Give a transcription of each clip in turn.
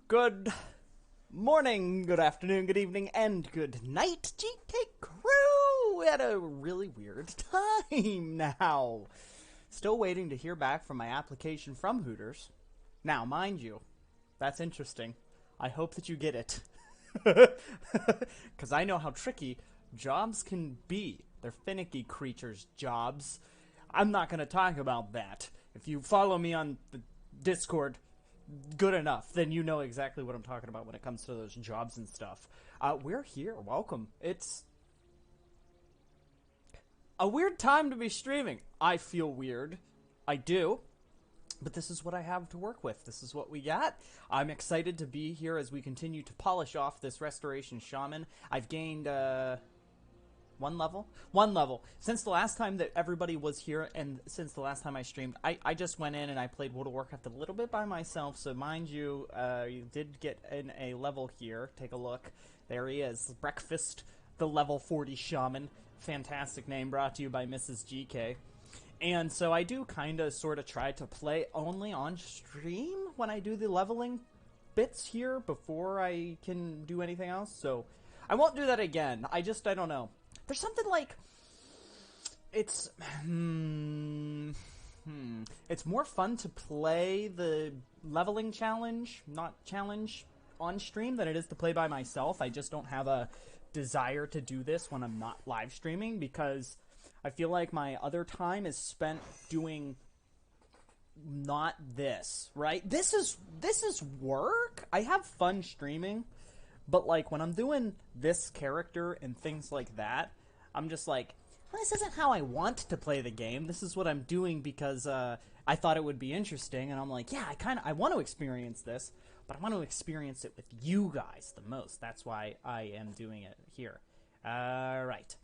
Good morning, good afternoon, good evening, and good night, GeeKay crew! We had a really weird time now. Still waiting to hear back from my application from Hooters. Now, mind you, that's interesting. I hope that you get it. Because I know how tricky jobs can be. They're finicky creatures, jobs. I'm not going to talk about that. If you follow me on the Discord good enough, then you know exactly what I'm talking about when it comes to those jobs and stuff. We're here. Welcome. It's a weird time to be streaming. I feel weird. I do. But this is what I have to work with. This is what we got. I'm excited to be here as we continue to polish off this Restoration Shaman. I've gained, one level. Since the last time that everybody was here, and since the last time I streamed, I just went in and I played World of Warcraft a little bit by myself, so mind you, you did get in a level here. Take a look. There he is. Breakfast, the level 40 Shaman. Fantastic name, brought to you by Mrs. GeeKay. And so I do kind of sort of try to play only on stream when I do the leveling bits here before I can do anything else, so I won't do that again. I don't know. There's something like, it's more fun to play the leveling challenge, not challenge, on stream than it is to play by myself. I just don't have a desire to do this when I'm not live streaming, because I feel like my other time is spent doing not this, right? This is work. I have fun streaming. But, like, when I'm doing this character and things like that, I'm just like, well, this isn't how I want to play the game. This is what I'm doing because I thought it would be interesting. And I'm like, yeah, I want to experience this, but I want to experience it with you guys the most. That's why I am doing it here. Right.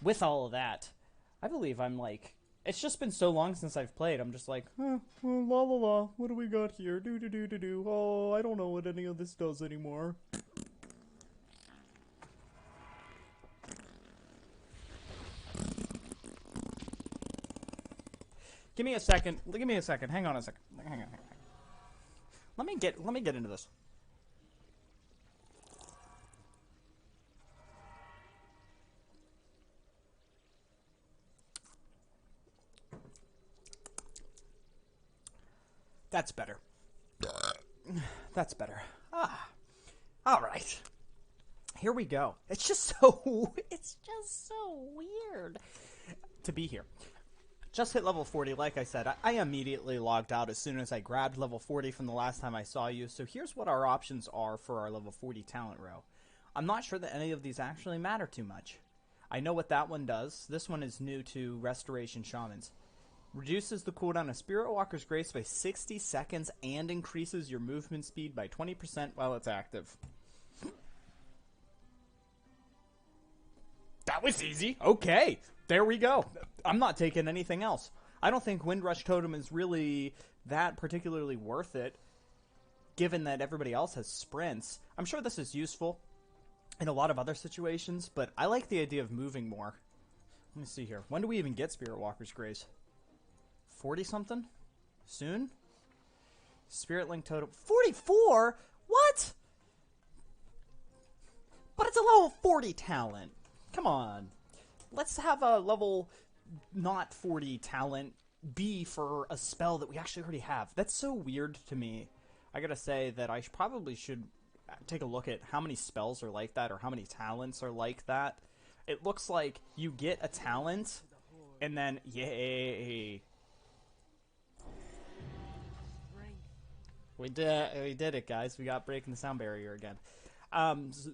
With all of that, I believe I'm like, it's just been so long since I've played. I'm just like, la la la, what do we got here? Do. Oh, I don't know what any of this does anymore. Give me a second. Hang on a second. Hang on. Let me get into this. That's better. That's better. All right. Here we go. It's just so weird to be here. Just hit level 40, like I said. I immediately logged out as soon as I grabbed level 40 from the last time I saw you. So here's what our options are for our level 40 talent row. I'm not sure that any of these actually matter too much. I know what that one does. This one is new to Restoration Shamans. Reduces the cooldown of Spirit Walker's Grace by 60 seconds and increases your movement speed by 20% while it's active. That was easy. Okay, there we go. I'm not taking anything else. I don't think Windrush Totem is really that particularly worth it, given that everybody else has sprints. I'm sure this is useful in a lot of other situations, but I like the idea of moving more. Let me see here. When do we even get Spirit Walker's Grace? 40-something? Soon? Spirit Link Totem. 44? What? But it's a level 40 talent. Come on. Let's have a level not 40 talent be for a spell that we actually already have. That's so weird to me. I gotta say that I probably should take a look at how many spells are like that or how many talents are like that. It looks like you get a talent and then, yay. We did it, guys. We got breaking the sound barrier again.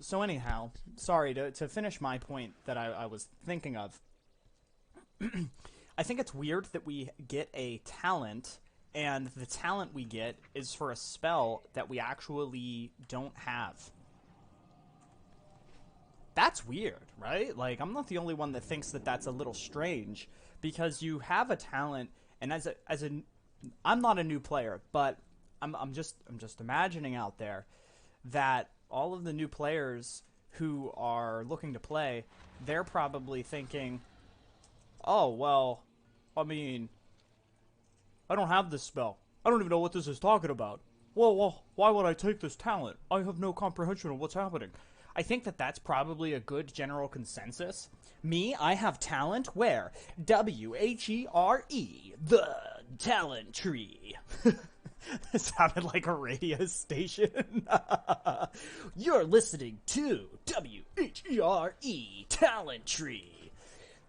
So anyhow, sorry, to finish my point that I was thinking of, I think it's weird that we get a talent, and the talent we get is for a spell that we actually don't have. That's weird, right? Like, I'm not the only one that thinks that that's a little strange, because you have a talent, and I'm not a new player, but I'm just imagining out there that all of the new players who are looking to play, they're probably thinking, oh, well, I mean, I don't have this spell. I don't even know what this is talking about. Well, why would I take this talent? I have no comprehension of what's happening. I think that that's probably a good general consensus. Me, I have talent where? WHERE, the talent tree. It sounded like a radio station. You're listening to WHERE, talent tree.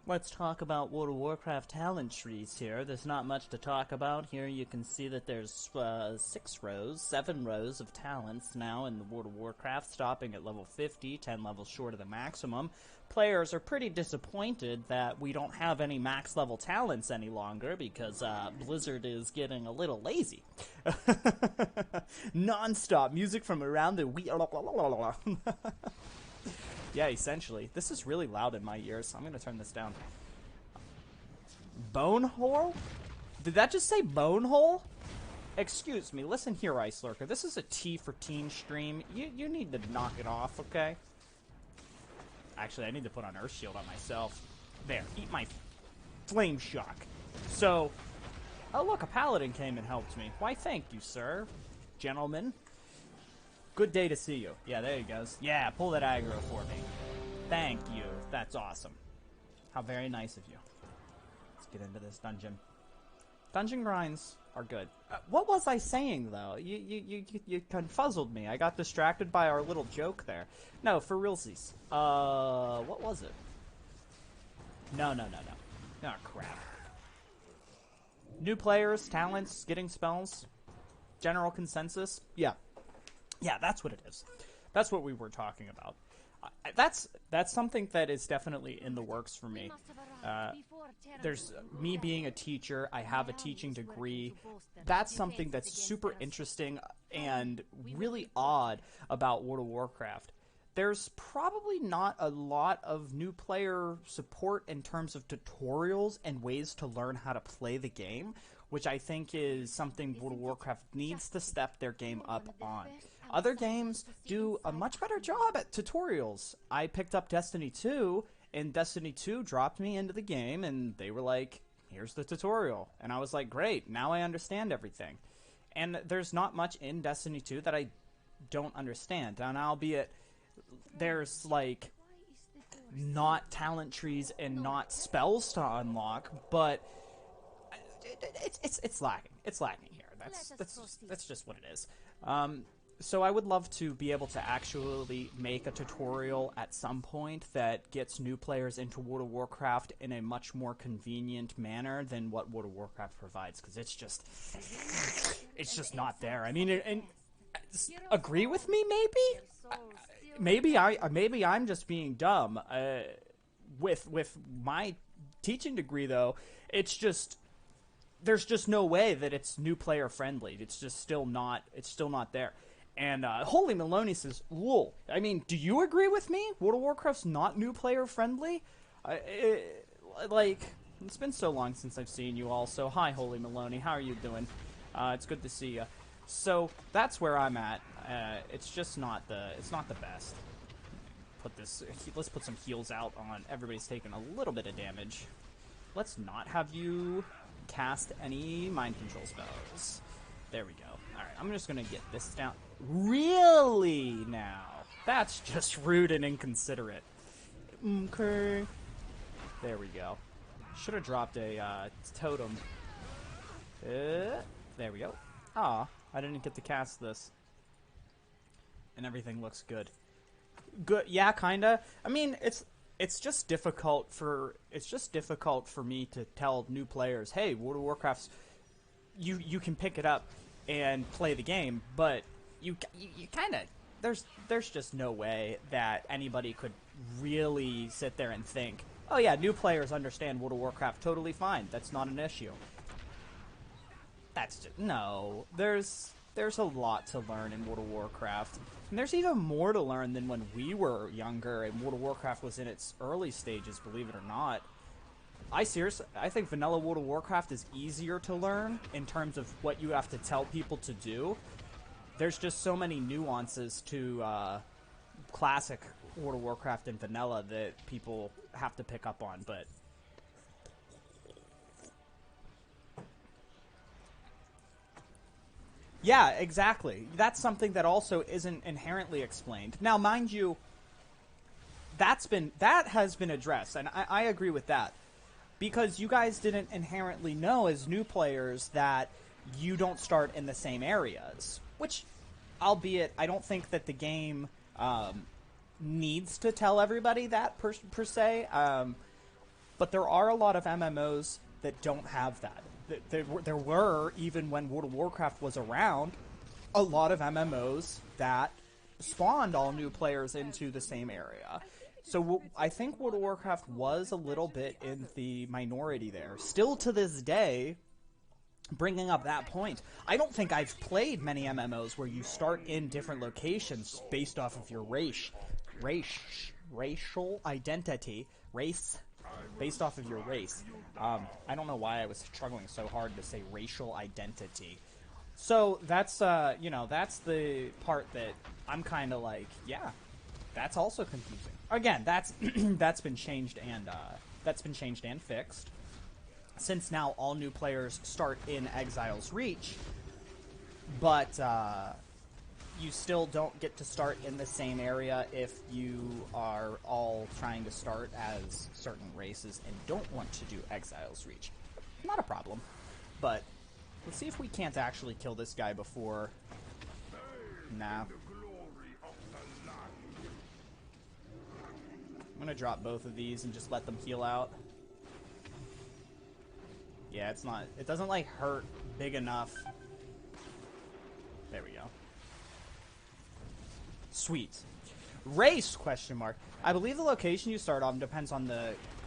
Let's talk about World of Warcraft talent trees here. There's not much to talk about. Here you can see that there's 7 rows of talents now in the World of Warcraft, stopping at level 50, 10 levels short of the maximum. Players are pretty disappointed that we don't have any max level talents any longer because Blizzard is getting a little lazy. Non-stop music from around the Yeah, essentially. This is really loud in my ears, so I'm going to turn this down. Bone hole? Did that just say bone hole? Excuse me, listen here, Ice Lurker. This is a T for teen stream. You need to knock it off, okay? Actually, I need to put on Earth Shield on myself. There, eat my flame shock. So, oh look, a paladin came and helped me. Why, thank you, sir. Gentlemen. Good day to see you. Yeah, there he goes. Yeah, pull that aggro for me. Thank you. That's awesome. How very nice of you. Let's get into this dungeon. Dungeon grinds are good. What was I saying, though? You confuzzled me. I got distracted by our little joke there. No, for realsies. What was it? No. Oh, crap. New players, talents, getting spells, general consensus. Yeah. Yeah, that's what it is. That's what we were talking about. That's something that is definitely in the works for me. There's me being a teacher. I have a teaching degree. That's something that's super interesting and really odd about World of Warcraft. There's probably not a lot of new player support in terms of tutorials and ways to learn how to play the game, which I think is something World of Warcraft needs to step their game up on. Other games do a much better job at tutorials. I picked up Destiny 2, and Destiny 2 dropped me into the game, and they were like, here's the tutorial. And I was like, great, now I understand everything. And there's not much in Destiny 2 that I don't understand. And albeit, there's, like, not talent trees and not spells to unlock, but it's lacking. It's lacking here. That's just what it is. So I would love to be able to actually make a tutorial at some point that gets new players into World of Warcraft in a much more convenient manner than what World of Warcraft provides, because it's just not there. I mean, and agree with me, maybe I'm just being dumb. With my teaching degree, though, it's just there's just no way that it's new player friendly. It's just still not there. And Holy Maloney says, "Lol." I mean, do you agree with me? World of Warcraft's not new player friendly. Like, it's been so long since I've seen you all. So hi, Holy Maloney. How are you doing? It's good to see you. So that's where I'm at. It's just not the best. Let's put some heals out on. Everybody's taking a little bit of damage. Let's not have you cast any mind control spells. There we go. Alright, I'm just gonna get this down. Really now? That's just rude and inconsiderate. Okay. There we go. Should have dropped a totem. There we go. Aw, I didn't get to cast this. And everything looks good. Good, yeah, kinda. I mean, it's just difficult for me to tell new players, hey, World of Warcraft's you can pick it up and play the game, but you kind of there's just no way that anybody could really sit there and think, oh yeah, new players understand World of Warcraft totally fine. That's not an issue. That's just no. There's a lot to learn in World of Warcraft. And there's even more to learn than when we were younger and World of Warcraft was in its early stages, believe it or not. I think vanilla World of Warcraft is easier to learn in terms of what you have to tell people to do. There's just so many nuances to classic World of Warcraft and vanilla that people have to pick up on, but Yeah, exactly. That's something that also isn't inherently explained. Now, mind you, that has been addressed, and I agree with that. Because you guys didn't inherently know as new players that you don't start in the same areas. Which, albeit, I don't think that the game needs to tell everybody that per se. But there are a lot of MMOs that don't have that. There were, even when World of Warcraft was around, a lot of MMOs that spawned all new players into the same area. So I think World of Warcraft was a little bit in the minority there. Still to this day, bringing up that point, I don't think I've played many MMOs where you start in different locations based off of your racial identity, based off of your race. I don't know why I was struggling so hard to say racial identity. So that's that's the part that I'm kind of like, yeah, that's also confusing. Again, that's that's been changed and fixed. Since now all new players start in Exile's Reach, but you still don't get to start in the same area if you are all trying to start as certain races and don't want to do Exile's Reach. Not a problem, but let's see if we can't actually kill this guy before. Nah. I'm gonna drop both of these and just let them heal out. Yeah, it doesn't like hurt big enough. There we go. Sweet. Race, question mark. I believe the location you start on depends on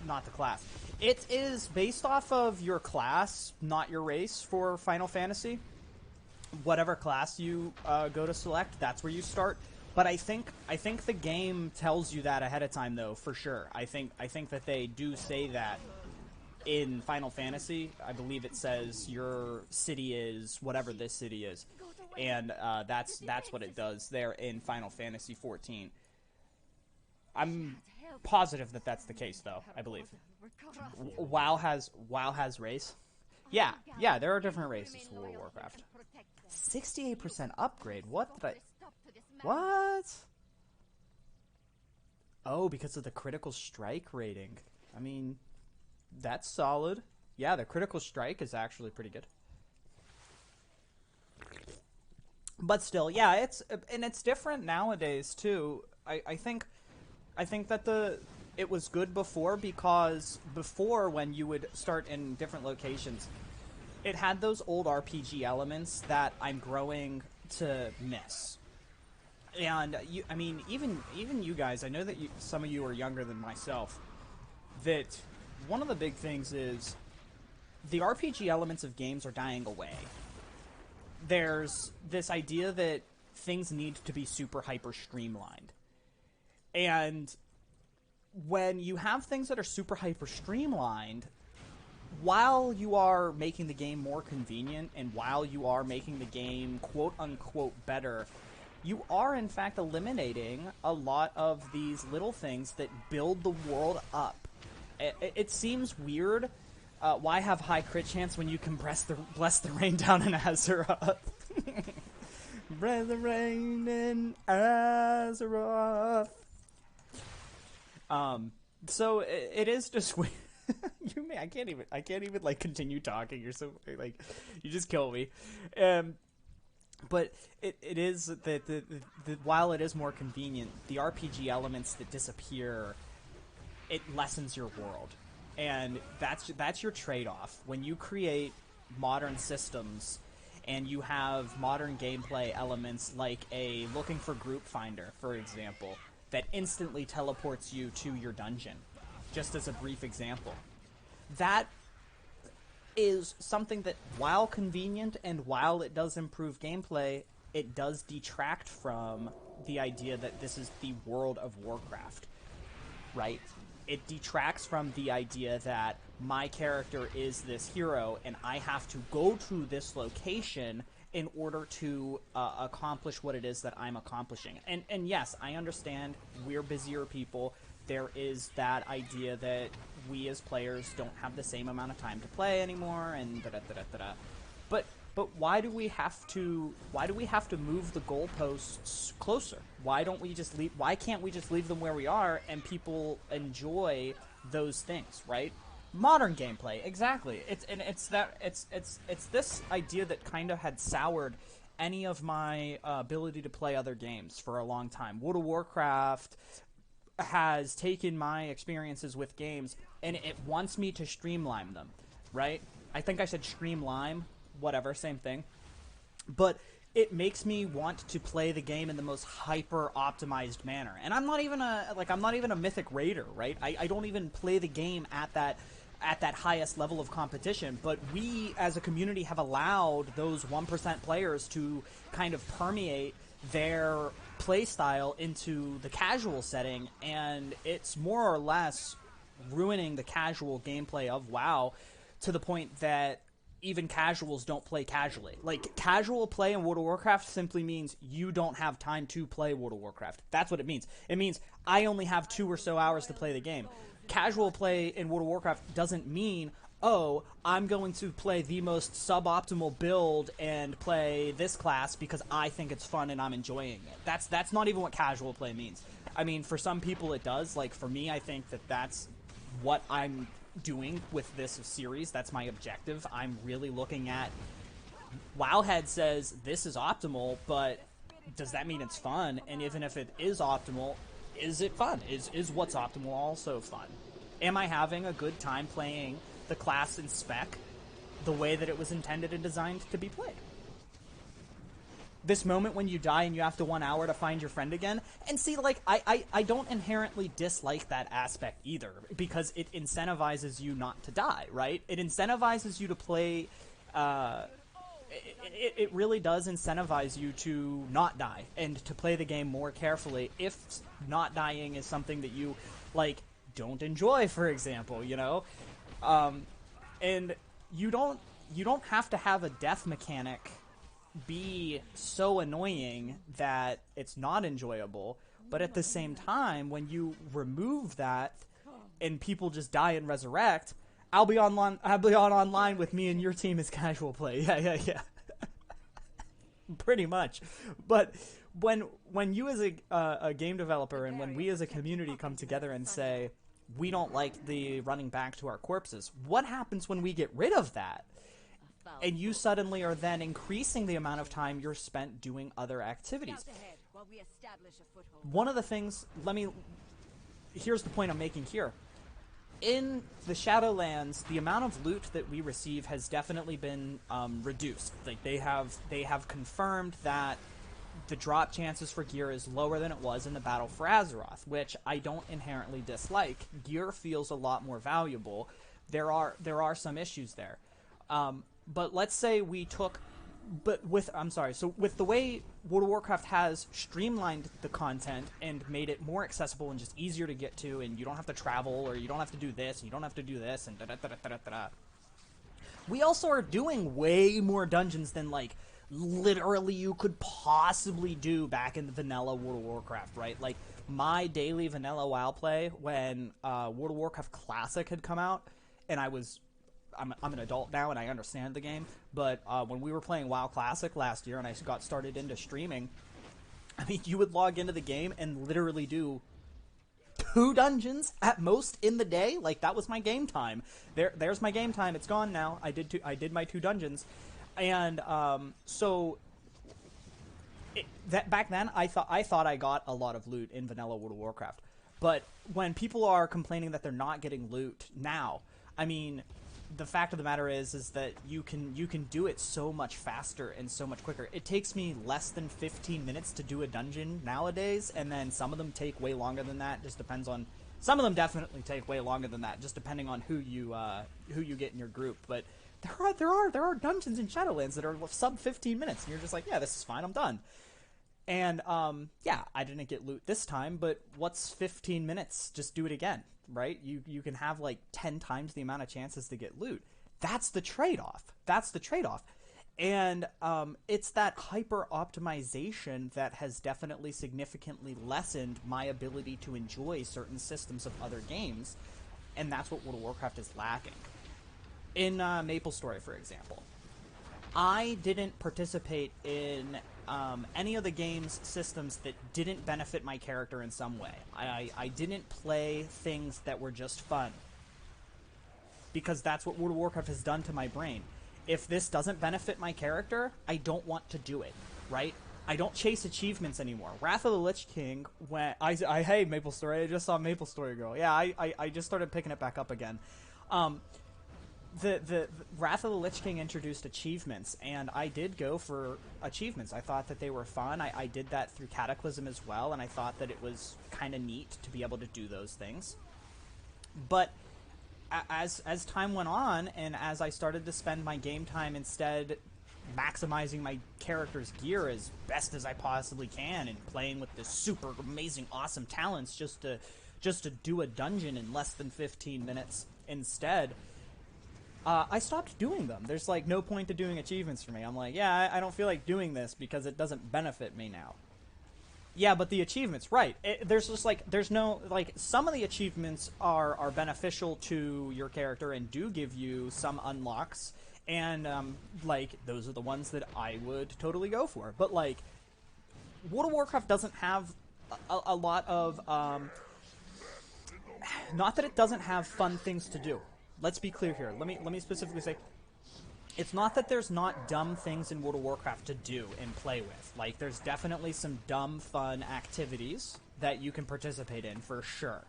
not the class. It is based off of your class, not your race for Final Fantasy. Whatever class you go to select, that's where you start. But I think the game tells you that ahead of time, though, for sure. I think that they do say that in Final Fantasy. I believe it says your city is whatever this city is, and that's what it does there in Final Fantasy 14. I'm positive that that's the case, though. I believe. WoW has race. Yeah, there are different races for World of Warcraft. 68% upgrade. What? What? Oh, because of the critical strike rating. I mean, that's solid. Yeah, the critical strike is actually pretty good. But still, yeah, it's different nowadays too. I think that it was good before, because before, when you would start in different locations, it had those old RPG elements that I'm growing to miss. And I mean, even you guys, I know that some of you are younger than myself, that one of the big things is the RPG elements of games are dying away. There's this idea that things need to be super hyper streamlined. And when you have things that are super hyper streamlined, while you are making the game more convenient and while you are making the game quote unquote better, you are in fact eliminating a lot of these little things that build the world up. It seems weird. Why have high crit chance when you can bless the rain down in Azeroth? Bless the rain in Azeroth. So it is just weird. I can't even like continue talking. You're so like, you just kill me. But it is that while it is more convenient, the RPG elements that disappear, it lessens your world. And that's your trade-off. When you create modern systems and you have modern gameplay elements like a looking for group finder, for example, that instantly teleports you to your dungeon, just as a brief example. That is something that, while convenient and while it does improve gameplay, it does detract from the idea that this is the world of Warcraft, right? It detracts from the idea that my character is this hero and I have to go to this location in order to accomplish what it is that I'm accomplishing. And yes, I understand we're busier people. There is that idea that we as players don't have the same amount of time to play anymore, and da-da-da-da-da-da. But But why do we have to move the goalposts closer? Why can't we just leave them where we are and people enjoy those things, right? Modern gameplay, exactly. It's this idea that kind of had soured any of my ability to play other games for a long time. World of Warcraft has taken my experiences with games and it wants me to streamline them, right? I think I said streamline, whatever, same thing. But it makes me want to play the game in the most hyper optimized manner. And I'm not even a mythic raider, right? I don't even play the game at that highest level of competition, but we as a community have allowed those 1% players to kind of permeate their play style into the casual setting, and it's more or less ruining the casual gameplay of WoW to the point that even casuals don't play casually. Like, casual play in World of Warcraft simply means you don't have time to play World of Warcraft. That's what it means. It means I only have 2 or so hours to play the game. Casual play in World of Warcraft doesn't mean, oh, I'm going to play the most suboptimal build and play this class because I think it's fun and I'm enjoying it. That's not even what casual play means. I mean, for some people it does. Like, for me, I think that that's what I'm doing with this series. That's my objective. I'm really looking at Wowhead says this is optimal, but does that mean it's fun? And even if it is optimal, is it fun? Is what's optimal also fun? Am I having a good time playing the class in Spec the way that it was intended and designed to be played? This moment when you die and you have to 1 hour to find your friend again. And see, like, I don't inherently dislike that aspect either, because it incentivizes you not to die, right? It incentivizes you to play, it really does incentivize you to not die and to play the game more carefully if not dying is something that you, like, don't enjoy, for example, you know? And you don't have to have a death mechanic be so annoying that it's not enjoyable, but at the same time, when you remove that and people just die and resurrect, I'll be online with me and your team as casual play. Yeah. Pretty much. But when you as a game developer and when we as a community come together and say we don't like the running back to our corpses, what happens when we get rid of that? And you suddenly are then increasing the amount of time you're spent doing other activities. One of the things, here's the point I'm making here. In the Shadowlands, the amount of loot that we receive has definitely been reduced. Like, they have confirmed that the drop chances for gear is lower than it was in the Battle for Azeroth, which I don't inherently dislike. Gear feels a lot more valuable. There are some issues there. But let's say we took, so with the way World of Warcraft has streamlined the content and made it more accessible and just easier to get to, and you don't have to travel, or you don't have to do this, and you don't have to do this, and da-da-da-da-da-da. We also are doing way more dungeons than, like, literally you could possibly do back in the vanilla World of Warcraft, right? Like, my daily vanilla WoW play when World of Warcraft Classic had come out, and I'm an adult now and I understand the game, but when we were playing WoW Classic last year and I got started into streaming, I mean, you would log into the game and literally do 2 dungeons at most in the day. Like, that was my game time. There's my game time. It's gone now. I did my 2 dungeons, and back then I thought I got a lot of loot in vanilla World of Warcraft, but when people are complaining that they're not getting loot now, I mean, the fact of the matter is that you can do it so much faster and so much quicker. It takes me less than 15 minutes to do a dungeon nowadays, and then some of them take way longer than that. Just depends on. Some of them definitely take way longer than that, just depending on who you get in your group. But there are dungeons in Shadowlands that are sub 15 minutes, and you're just like, yeah, this is fine, I'm done. And yeah, I didn't get loot this time, but what's 15 minutes? Just do it again. Right? You can have like 10 times the amount of chances to get loot. That's the trade-off. And it's that hyper optimization that has definitely significantly lessened my ability to enjoy certain systems of other games, and that's what World of Warcraft is lacking. In MapleStory, for example, I didn't participate in any of the game's systems that didn't benefit my character in some way. I didn't play things that were just fun, because that's what World of Warcraft has done to my brain. If this doesn't benefit my character, I don't want to do it, right? I don't chase achievements anymore. Wrath of the Lich King, when hey, Maple Story, I just saw Maple Story Girl. Yeah, I just started picking it back up again. The Wrath of the Lich King introduced achievements, and I did go for achievements. I thought that they were fun. I did that through Cataclysm as well, and I thought that it was kind of neat to be able to do those things. But as time went on, and as I started to spend my game time instead maximizing my character's gear as best as I possibly can, and playing with this super amazing, awesome talents just to do a dungeon in less than 15 minutes instead, I stopped doing them. There's like no point to doing achievements for me. I'm like, yeah, I don't feel like doing this because it doesn't benefit me now. Yeah, but the achievements, right. There's just like, there's no, like, some of the achievements are beneficial to your character and do give you some unlocks. And, like, those are the ones that I would totally go for. But, like, World of Warcraft doesn't have a lot of, not that it doesn't have fun things to do. Let's be clear here. Let me specifically say, it's not that there's not dumb things in World of Warcraft to do and play with. Like, there's definitely some dumb, fun activities that you can participate in, for sure,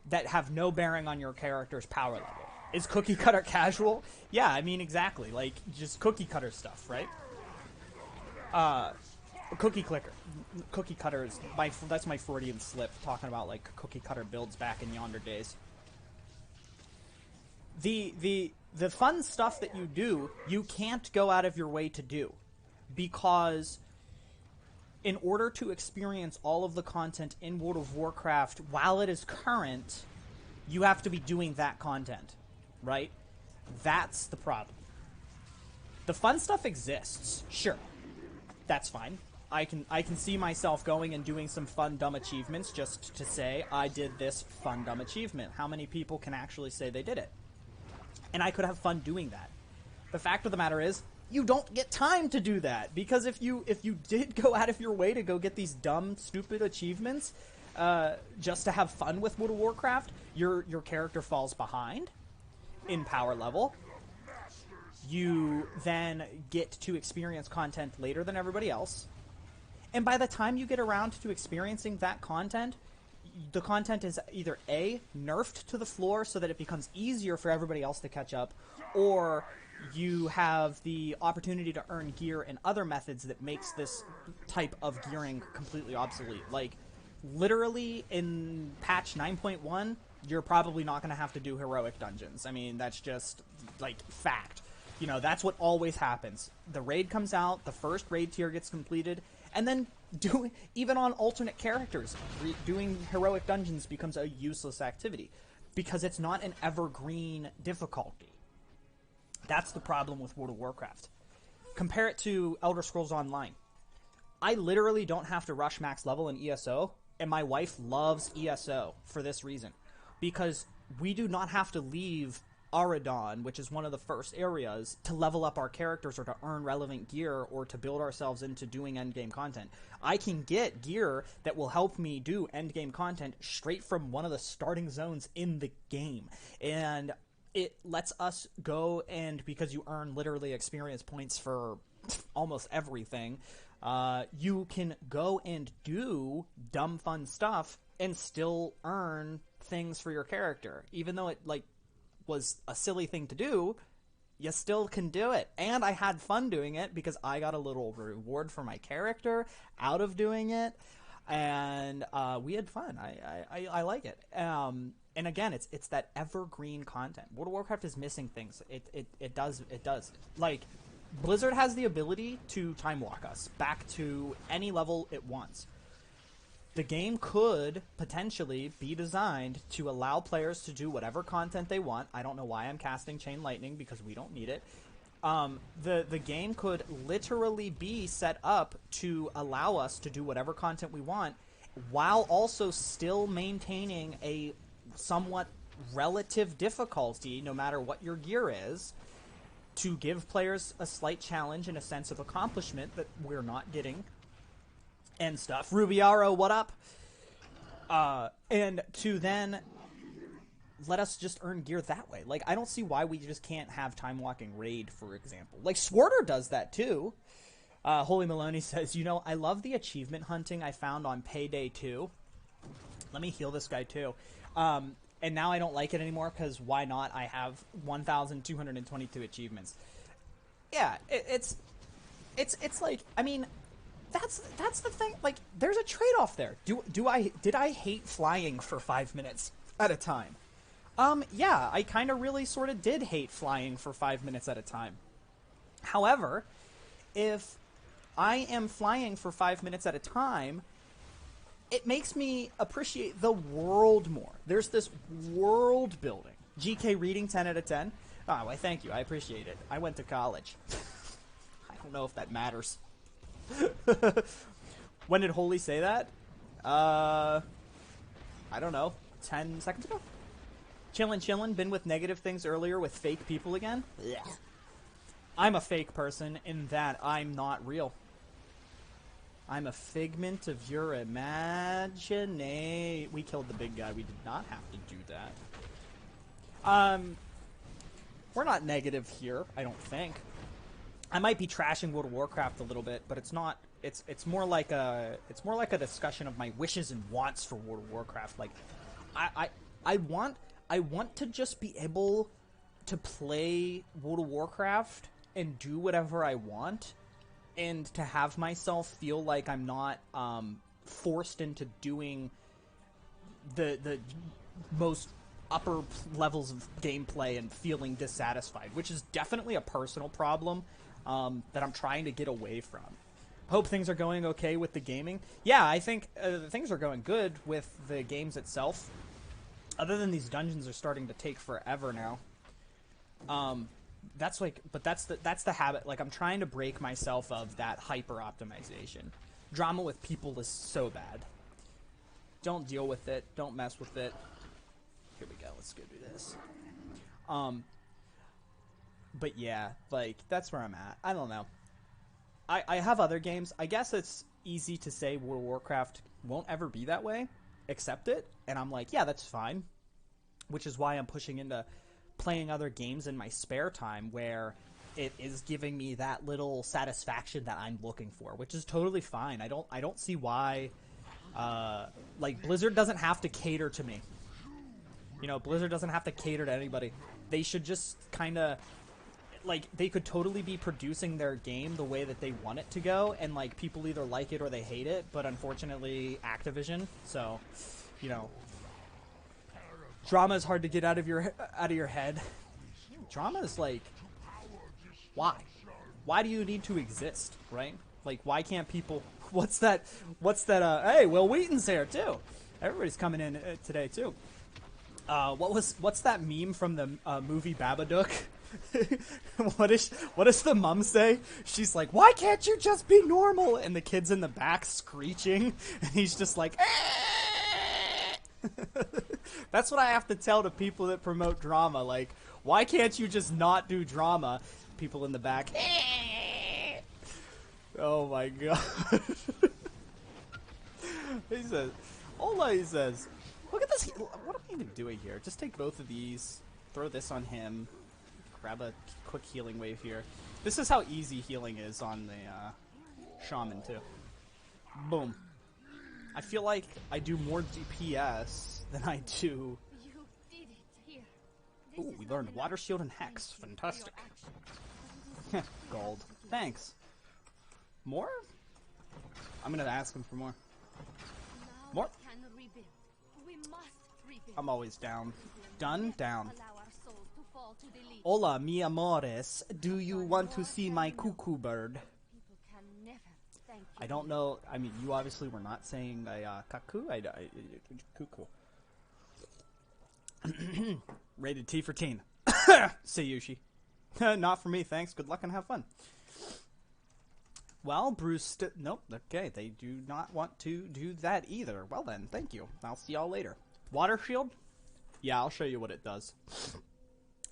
that have no bearing on your character's power level. Is cookie cutter casual? Yeah, I mean, exactly. Like, just cookie cutter stuff, right? Cookie clicker. Cookie cutter is that's my Freudian slip, talking about, like, cookie cutter builds back in yonder days. The fun stuff that you do, you can't go out of your way to do, because in order to experience all of the content in World of Warcraft while it is current, you have to be doing that content, right? That's the problem. The fun stuff exists, sure. That's fine. I can see myself going and doing some fun, dumb achievements just to say, I did this fun, dumb achievement. How many people can actually say they did it? And I could have fun doing that. The fact of the matter is, you don't get time to do that, because if you did go out of your way to go get these dumb, stupid achievements just to have fun with World of Warcraft, your character falls behind in power level. You then get to experience content later than everybody else, and by the time you get around to experiencing that content, the content is either A, nerfed to the floor so that it becomes easier for everybody else to catch up, or you have the opportunity to earn gear in other methods that makes this type of gearing completely obsolete. Like, literally in patch 9.1, you're probably not going to have to do heroic dungeons. I mean, that's just, like, fact. You know, that's what always happens. The raid comes out, the first raid tier gets completed, and then even on alternate characters, doing heroic dungeons becomes a useless activity because it's not an evergreen difficulty. That's the problem with World of Warcraft. Compare it to Elder Scrolls Online. I literally don't have to rush max level in ESO, and my wife loves ESO for this reason. Because we do not have to leave Auradon, which is one of the first areas, to level up our characters or to earn relevant gear or to build ourselves into doing endgame content. I can get gear that will help me do endgame content straight from one of the starting zones in the game. And it lets us go, and because you earn literally experience points for almost everything, you can go and do dumb fun stuff and still earn things for your character. Even though it, like, was a silly thing to do, you still can do it. And I had fun doing it because I got a little reward for my character out of doing it, and we had fun. I like it. And again, it's that evergreen content. World of Warcraft is missing things. It does. Like, Blizzard has the ability to time walk us back to any level it wants. The game could potentially be designed to allow players to do whatever content they want. I don't know why I'm casting Chain Lightning, because we don't need it. The game could literally be set up to allow us to do whatever content we want, while also still maintaining a somewhat relative difficulty, no matter what your gear is, to give players a slight challenge and a sense of accomplishment that we're not getting and stuff. Rubiaro, what up? And to then let us just earn gear that way. Like, I don't see why we just can't have Time Walking Raid, for example. Like, Swarter does that, too. Holy Maloney says, you know, I love the achievement hunting I found on Payday 2. Let me heal this guy, too. And now I don't like it anymore, because why not? I have 1,222 achievements. Yeah, it's like, I mean, that's the thing. Like, there's a trade-off there. Did I hate flying for 5 minutes at a time? Yeah, I kind of really sort of did hate flying for 5 minutes at a time. However, if I am flying for 5 minutes at a time, it makes me appreciate the world more. There's this world building. GeeKay reading 10 out of 10. Oh, why thank you. I appreciate it. I went to college. I don't know if that matters. When did Holy say that? I don't know. 10 seconds ago? Chillin'. Been with negative things earlier with fake people again? Yeah. I'm a fake person in that I'm not real. I'm a figment of your imagination. We killed the big guy. We did not have to do that. We're not negative here, I don't think. I might be trashing World of Warcraft a little bit, but it's not. It's more like a discussion of my wishes and wants for World of Warcraft. Like, I want to just be able to play World of Warcraft and do whatever I want, and to have myself feel like I'm not forced into doing the most upper levels of gameplay and feeling dissatisfied, which is definitely a personal problem that I'm trying to get away from. Hope things are going okay with the gaming. Yeah, I think things are going good with the games itself. Other than these dungeons are starting to take forever now. That's the habit. Like, I'm trying to break myself of that hyper optimization. Drama with people is so bad. Don't deal with it. Don't mess with it. Here we go. Let's go do this. But yeah, like, that's where I'm at. I don't know. I have other games. I guess it's easy to say World of Warcraft won't ever be that way. Accept it. And I'm like, yeah, that's fine. Which is why I'm pushing into playing other games in my spare time where it is giving me that little satisfaction that I'm looking for, which is totally fine. I don't see why like, Blizzard doesn't have to cater to me. You know, Blizzard doesn't have to cater to anybody. They should just kind of, like, they could totally be producing their game the way that they want it to go, and, like, people either like it or they hate it, but unfortunately Activision, so, you know, drama is hard to get out of your head. Drama is like, why? Why do you need to exist, right? Like, why can't people? What's that? Hey, Will Wheaton's here too. Everybody's coming in today too. What's that meme from the movie Babadook? What does the mom say? She's like, "Why can't you just be normal?" And the kid's in the back screeching, and he's just like, that's what I have to tell to people that promote drama. Like, why can't you just not do drama? People in the back. Oh my god. He says, Ola, he says, look at this. What am I even doing here? Just take both of these, throw this on him, grab a quick healing wave here. This is how easy healing is on the Shaman too. Boom. I feel like I do more DPS than I do. Ooh, we learned Water Shield and Hex. Fantastic. Gold. Thanks. More? I'm gonna ask him for more. More? I'm always down. Done? Down. Hola, mi amores. Do you want to see my cuckoo bird? I don't know. I mean, you obviously were not saying cuckoo. Cuckoo. Rated T for teen. Sayushi. Not for me, thanks. Good luck and have fun. Well, Bruce... Nope. Okay, they do not want to do that either. Well then, thank you. I'll see y'all later. Water Shield? Yeah, I'll show you what it does.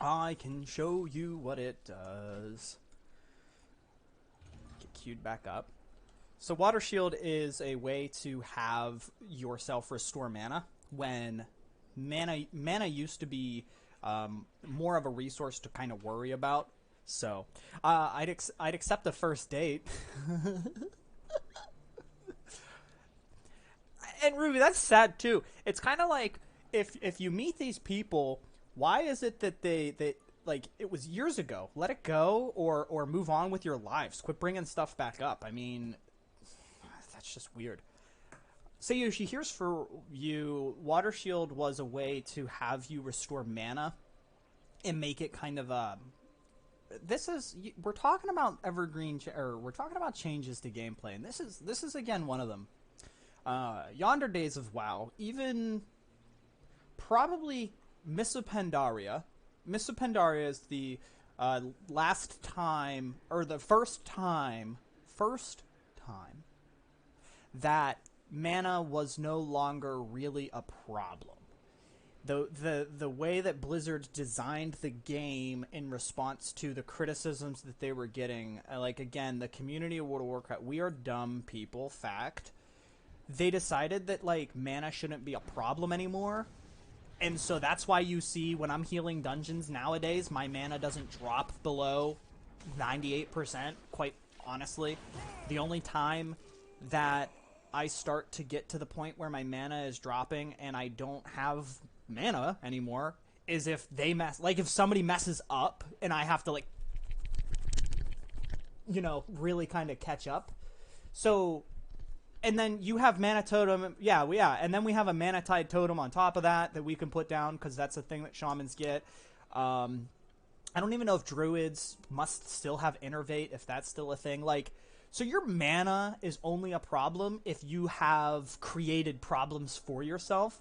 I can show you what it does. Get queued back up. So Water Shield is a way to have yourself restore mana when mana used to be more of a resource to kind of worry about. So I'd accept the first date. And Ruby, that's sad too. It's kind of like if you meet these people, why is it that they like it was years ago? Let it go, or move on with your lives. Quit bringing stuff back up. I mean, that's just weird. So Yoshi, here's for you. Water Shield was a way to have you restore mana and make it kind of we're talking about we're talking about changes to gameplay, and this is again one of them. Yonder days of WoW, even probably Missa Pandaria. Missa Pandaria is the last time, or the first time that mana was no longer really a problem. The way that Blizzard designed the game in response to the criticisms that they were getting, like, again, the community of World of Warcraft, we are dumb people, fact. They decided that, like, mana shouldn't be a problem anymore. And so that's why you see when I'm healing dungeons nowadays, my mana doesn't drop below 98%, quite honestly. The only time that I start to get to the point where my mana is dropping and I don't have mana anymore is if they if somebody messes up and I have to, like, you know, really kind of catch up. So, and then you have mana totem, and then we have a mana tide totem on top of that we can put down, because that's a thing that shamans get. I don't even know if druids must still have innervate, if that's still a thing. Like, so your mana is only a problem if you have created problems for yourself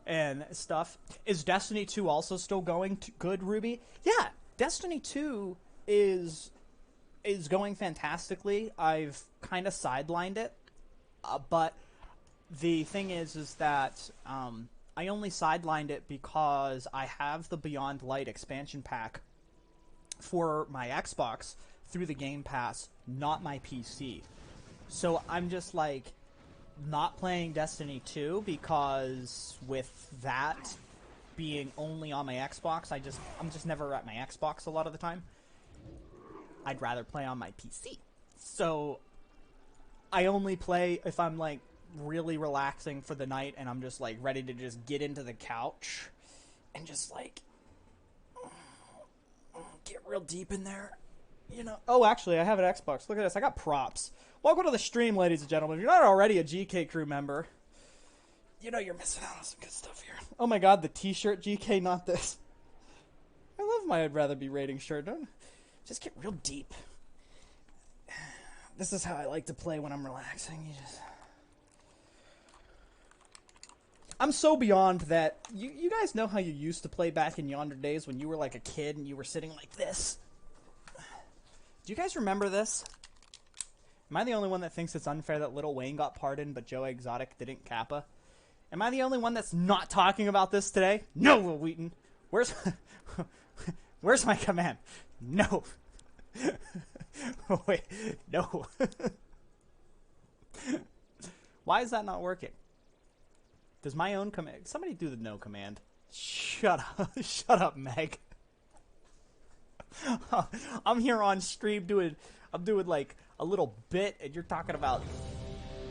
and stuff. Is Destiny 2 also still going good, Ruby? Yeah, Destiny 2 is going fantastically. I've kind of sidelined it. But the thing is that I only sidelined it because I have the Beyond Light expansion pack for my Xbox through the Game Pass, not my PC. So I'm just, like, not playing Destiny 2 because with that being only on my Xbox, I'm just never at my Xbox a lot of the time. I'd rather play on my PC. So I only play if I'm, like, really relaxing for the night and I'm just, like, ready to just get into the couch and just, like, get real deep in there, you know. Oh, actually, I have an Xbox. Look at this. I got props. Welcome to the stream, ladies and gentlemen. If you're not already a GeeKay crew member, you know you're missing out on some good stuff here. Oh my god, the t-shirt, GeeKay, not this. I love my I'd rather be rating shirt. Don't just get real deep. This is how I like to play when I'm relaxing. I'm so beyond that. You guys know how you used to play back in yonder days when you were like a kid and you were sitting like this? Do you guys remember this? Am I the only one that thinks it's unfair that Lil Wayne got pardoned but Joe Exotic didn't Kappa? Am I the only one that's not talking about this today? No, Will Wheaton. Where's my command? No. Wait, no. Why is that not working? Does my own command... Somebody do the no command. Shut up. Shut up, Meg. I'm here on stream doing... I'm doing, like, a little bit, and you're talking about...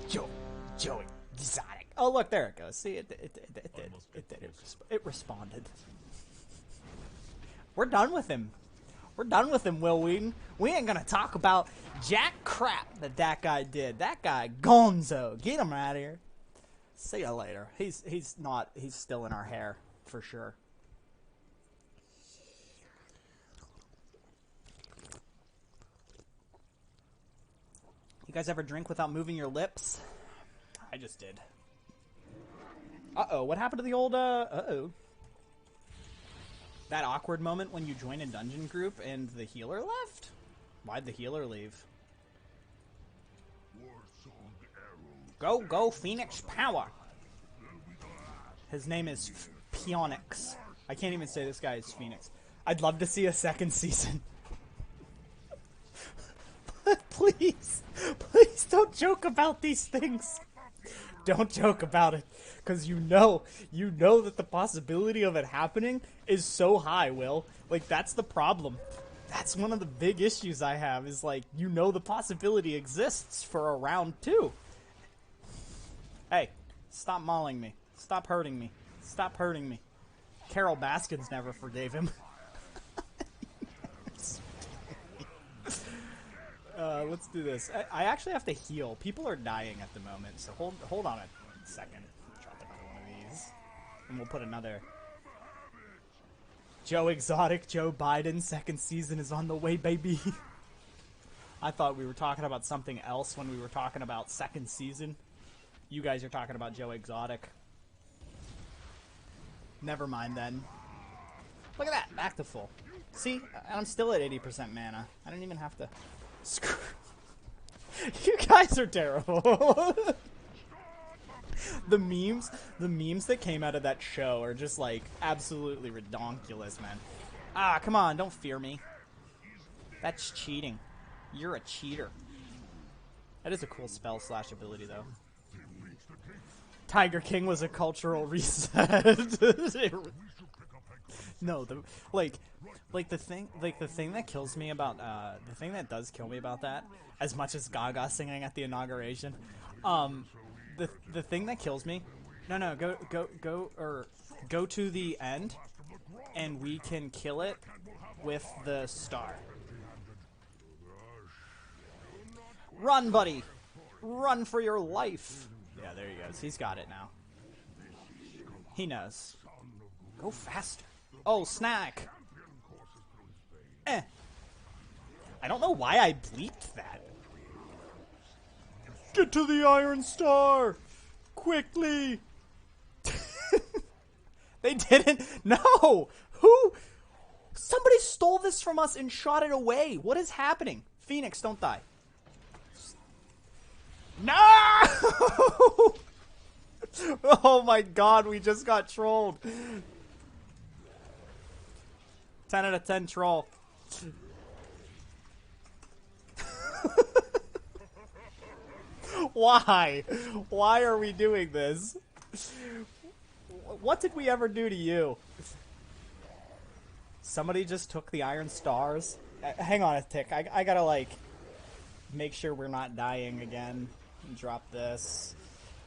Joey Exotic. Oh, look, there it goes. See, it did. It responded. We're done with him. We're done with him, Will Wheaton. We ain't gonna talk about jack crap that guy did. That guy, Gonzo. Get him out of here. See ya later. He's still in our hair, for sure. You guys ever drink without moving your lips? I just did. Uh-oh, what happened to the old, uh-oh. That awkward moment when you join a dungeon group and the healer left? Why'd the healer leave? Go, Phoenix Power! His name is Pionix. I can't even say this guy is Phoenix. I'd love to see a second season. Please, please don't joke about these things. Don't joke about it, because you know that the possibility of it happening is so high, Will. Like, that's the problem. That's one of the big issues I have, is like, the possibility exists for a round 2. Hey, stop mauling me. Stop hurting me. Stop hurting me. Carol Baskins never forgave him. Let's do this. I actually have to heal. People are dying at the moment, so hold on a second. Drop another one of these. And we'll put another. Joe Exotic, Joe Biden, second season is on the way, baby. I thought we were talking about something else when we were talking about second season. You guys are talking about Joe Exotic. Never mind then. Look at that, back to full. See, I'm still at 80% mana. I didn't even have to. Screw. You guys are terrible. The memes that came out of that show are just like absolutely redonkulous, man. Ah, come on, don't fear me. That's cheating. You're a cheater. That is a cool spell / ability, though. Tiger King was a cultural reset. No, the thing that kills me about the thing that does kill me about that, as much as Gaga singing at the inauguration, the thing that kills me, go to the end, and we can kill it with the star. Run, buddy, run for your life. Yeah, there he goes. He's got it now. He knows. Go faster. Oh, snack. I don't know why I bleeped that. Get to the Iron Star! Quickly! They didn't. No! Who? Somebody stole this from us and shot it away. What is happening? Phoenix, don't die. No! Oh my god, we just got trolled. 10 out of 10 troll. Why? Why are we doing this? What did we ever do to you? Somebody just took the Iron Stars. Hang on a tick. I gotta, like, make sure we're not dying again. Drop this.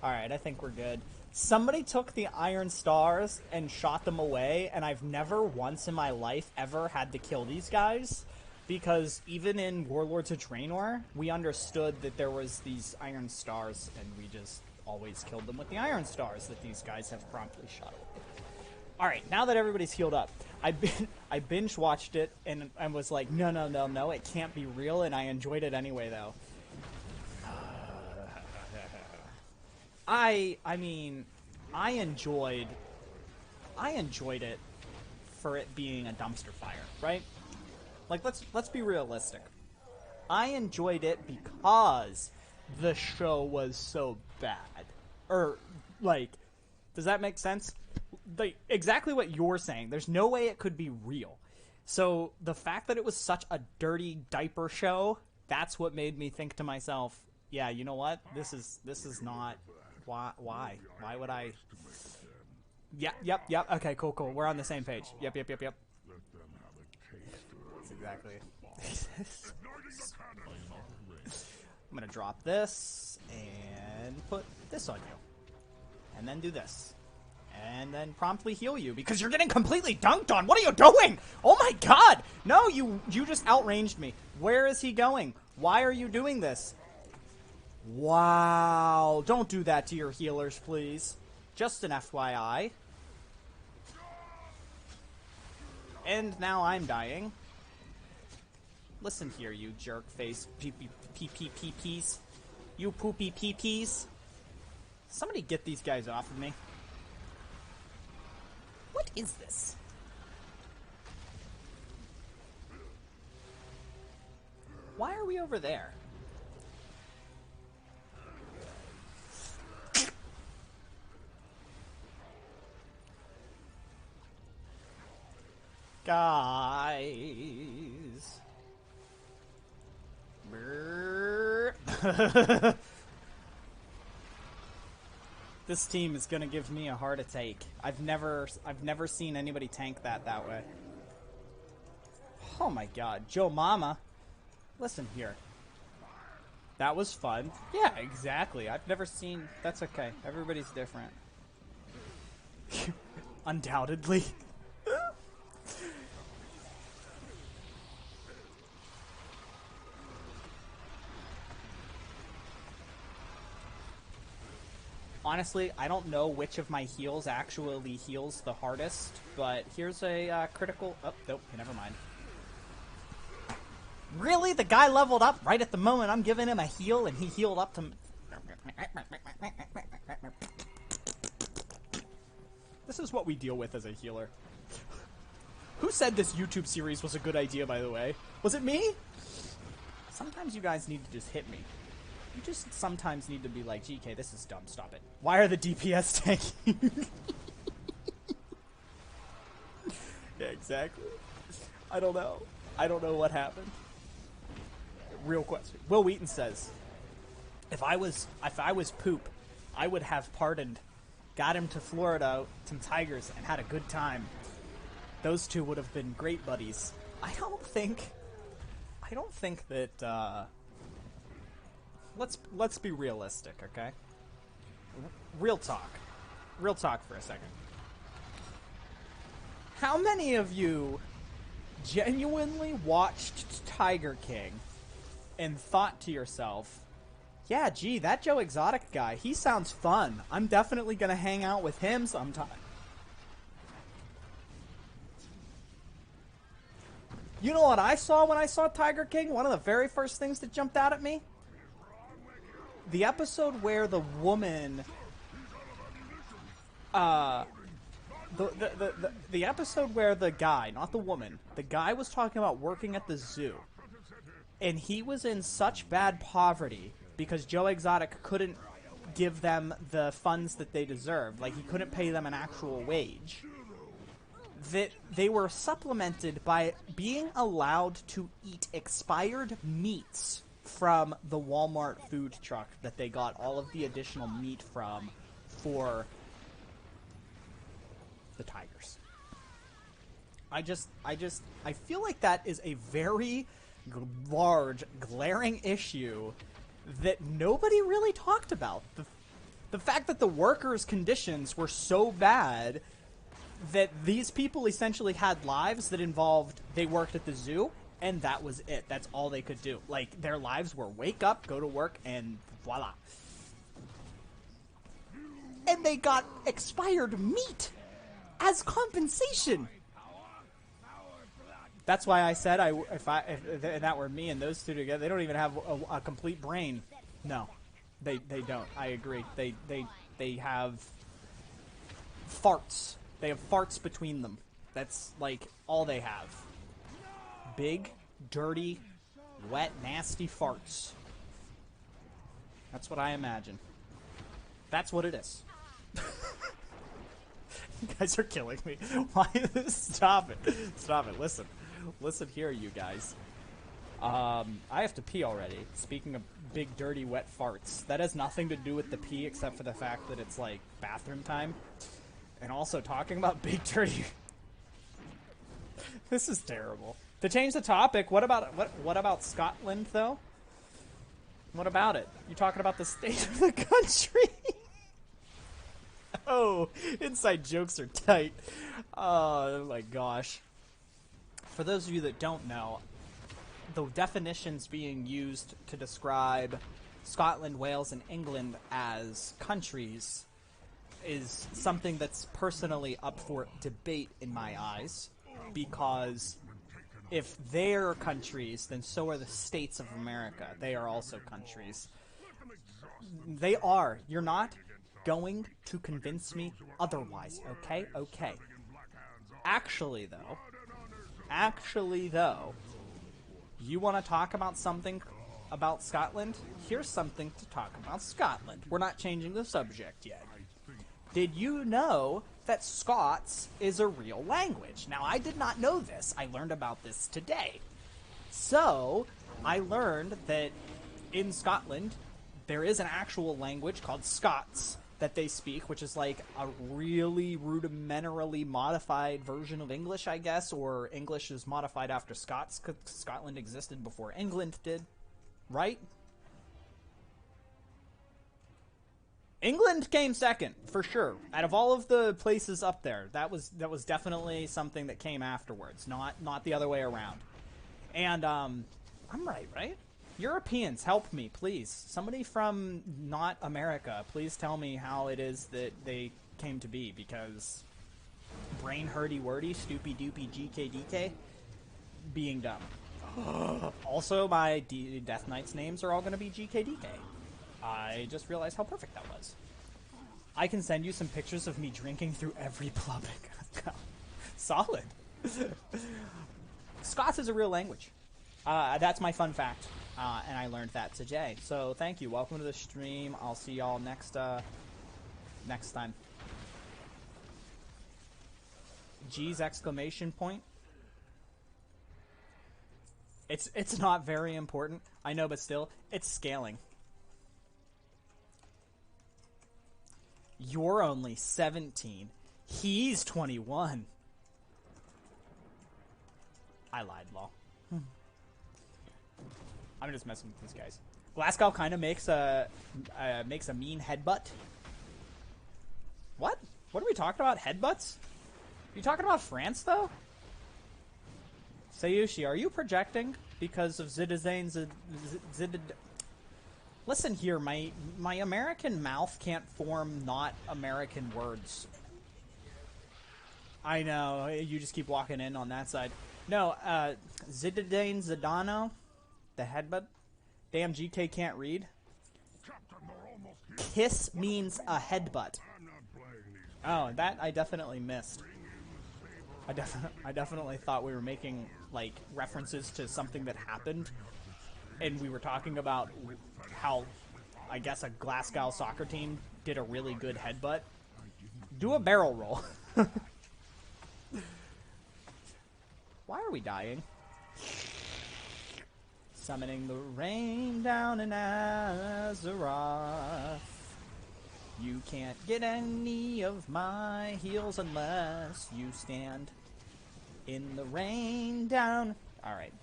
Alright, I think we're good. Somebody took the Iron Stars and shot them away, and I've never once in my life ever had to kill these guys, because even in Warlords of Draenor, we understood that there was these Iron Stars, and we just always killed them with the Iron Stars that these guys have promptly shot away. Alright, now that everybody's healed up, I binge watched it and was like, no, it can't be real, and I enjoyed it anyway, though. I mean, I enjoyed it for it being a dumpster fire, right? Like, let's be realistic. I enjoyed it because the show was so bad. Or, like, does that make sense? Like, exactly what you're saying. There's no way it could be real. So, the fact that it was such a dirty diaper show, that's what made me think to myself, yeah, you know what? This is not... Why? Why would I... Yep. Okay, cool. We're on the same page. Yep. That's exactly. I'm gonna drop this and put this on you. And then do this. And then promptly heal you because you're getting completely dunked on. What are you doing? Oh my god! No, you just outranged me. Where is he going? Why are you doing this? Wow. Don't do that to your healers, please. Just an FYI. And now I'm dying. Listen here, you jerk face pee-pee-pee-pees. You poopy pee-pees. Somebody get these guys off of me. What is this? Why are we over there? skies. This team is gonna give me a heart attack. I've never seen anybody tank that way. Oh my god, Joe Mama. Listen here. That was fun. Yeah, exactly. I've never seen... That's okay. Everybody's different. Undoubtedly. Honestly, I don't know which of my heals actually heals the hardest, but here's a critical... Oh, nope, never mind. Really? The guy leveled up right at the moment I'm giving him a heal, and he healed up to... This is what we deal with as a healer. Who said this YouTube series was a good idea, by the way? Was it me? Sometimes you guys need to just hit me. You just sometimes need to be like, GeeKay, this is dumb, stop it. Why are the DPS tanking? Yeah, exactly. I don't know. I don't know what happened. Real question. Will Wheaton says, if I was poop, I would have pardoned, got him to Florida, some tigers, and had a good time. Those two would have been great buddies. I don't think that, let's be realistic, okay? Real talk for a second. How many of you genuinely watched Tiger King and thought to yourself, yeah, gee, that Joe Exotic guy, he sounds fun. I'm definitely gonna hang out with him sometime. You know what I saw when I saw Tiger King? One of the very first things that jumped out at me? The episode where the woman, the episode where the guy, not the woman, the guy was talking about working at the zoo. And he was in such bad poverty because Joe Exotic couldn't give them the funds that they deserved. Like, he couldn't pay them an actual wage. That they were supplemented by being allowed to eat expired meats from the Walmart food truck that they got all of the additional meat from for the tigers. I feel like that is a very large, glaring issue that nobody really talked about. The fact that the workers' conditions were so bad that these people essentially had lives that involved they worked at the zoo, and that was it. That's all they could do. Like, their lives were wake up, go to work, and voila. And they got expired meat as compensation. That's why I said if that were me and those two together, they don't even have a complete brain. No, they don't. I agree. They have farts. They have farts between them. That's like all they have. Big, dirty, wet, nasty farts. That's what I imagine. That's what it is. You guys are killing me. Why? Stop it. Stop it. Listen here, you guys. I have to pee already. Speaking of big, dirty, wet farts. That has nothing to do with the pee except for the fact that it's, like, bathroom time. And also talking about big, dirty... This is terrible. To change the topic, what about Scotland, though? What about it? You talking about the state of the country? Oh, inside jokes are tight. Oh my gosh. For those of you that don't know, the definitions being used to describe Scotland, Wales, and England as countries is something that's personally up for debate in my eyes, because if they're countries, then so are the states of America. They are also countries. They are. You're not going to convince me otherwise, okay? Okay. Actually, though, you want to talk about something about Scotland? Here's something to talk about Scotland. We're not changing the subject yet. Did you know that Scots is a real language. Now, I did not know this. I learned about this today. So, I learned that in Scotland, there is an actual language called Scots that they speak, which is like a really rudimentarily modified version of English, I guess, or English is modified after Scots, because Scotland existed before England did, right? England came second, for sure. Out of all of the places up there, that was definitely something that came afterwards, not the other way around. And, I'm right? Europeans, help me, please. Somebody from not America, please tell me how it is that they came to be, because brain hurdy-wordy, stoopy-doopy, GeeKay, being dumb. Also, my Death Knights names are all going to be GeeKay. I just realized how perfect that was. I can send you some pictures of me drinking through every pub. Solid. Scots is a real language. That's my fun fact. And I learned that today. So thank you. Welcome to the stream. I'll see y'all next time. G's exclamation point. It's not very important. I know, but still, it's scaling. You're only 17. He's 21. I lied, lol. I'm just messing with these guys. Glasgow kind of makes a mean headbutt. What? What are we talking about? Headbutts? Are you talking about France, though? Sayushi, are you projecting because of Zidane Zid? Listen here, my American mouth can't form not American words. I know, you just keep walking in on that side. No, Zidane Zidano, the headbutt. Damn, GeeKay can't read. Kiss means a headbutt. Oh, that I definitely missed. I definitely thought we were making, like, references to something that happened. And we were talking about how, I guess, a Glasgow soccer team did a really good headbutt. Do a barrel roll. Why are we dying? Summoning the rain down in Azeroth. You can't get any of my heals unless you stand in the rain down. Alright.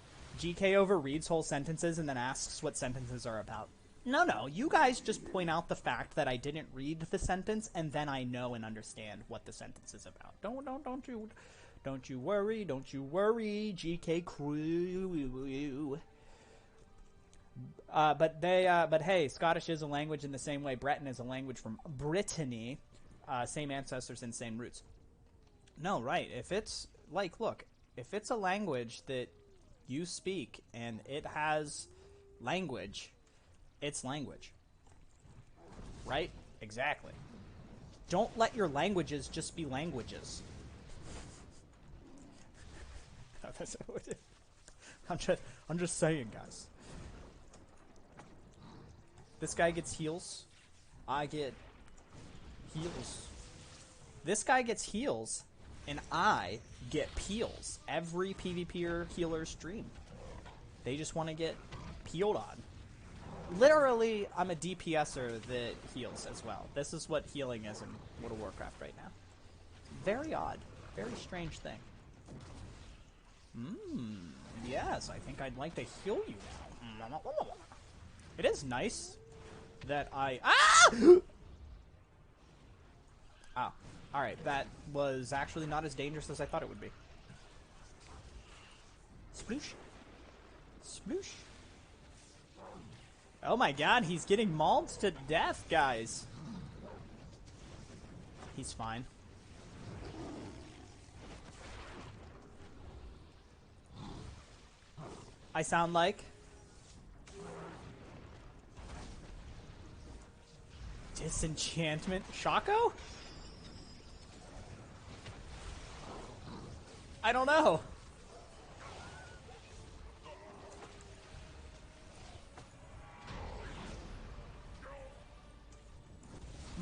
GeeKay overreads whole sentences and then asks what sentences are about. No, you guys just point out the fact that I didn't read the sentence, and then I know and understand what the sentence is about. Don't you worry, GeeKay crew. But hey, Scottish is a language in the same way Breton is a language from Brittany. Same ancestors and same roots. No, right. If it's, like, look, if it's a language that you speak and it has language, it's language. Right? Exactly. Don't let your languages just be languages. I'm just saying, guys. This guy gets heals. I get heals. This guy gets heals, and I get peels. Every PvPer healer stream. They just want to get peeled on. Literally, I'm a DPSer that heals as well. This is what healing is in World of Warcraft right now. Very odd. Very strange thing. Yes, I think I'd like to heal you now. It is nice that I... Ah! Oh, alright. That was actually not as dangerous as I thought it would be. Sploosh. Sploosh. Oh my god, he's getting mauled to death, guys. He's fine. I sound like... Disenchantment? Shaco? I don't know.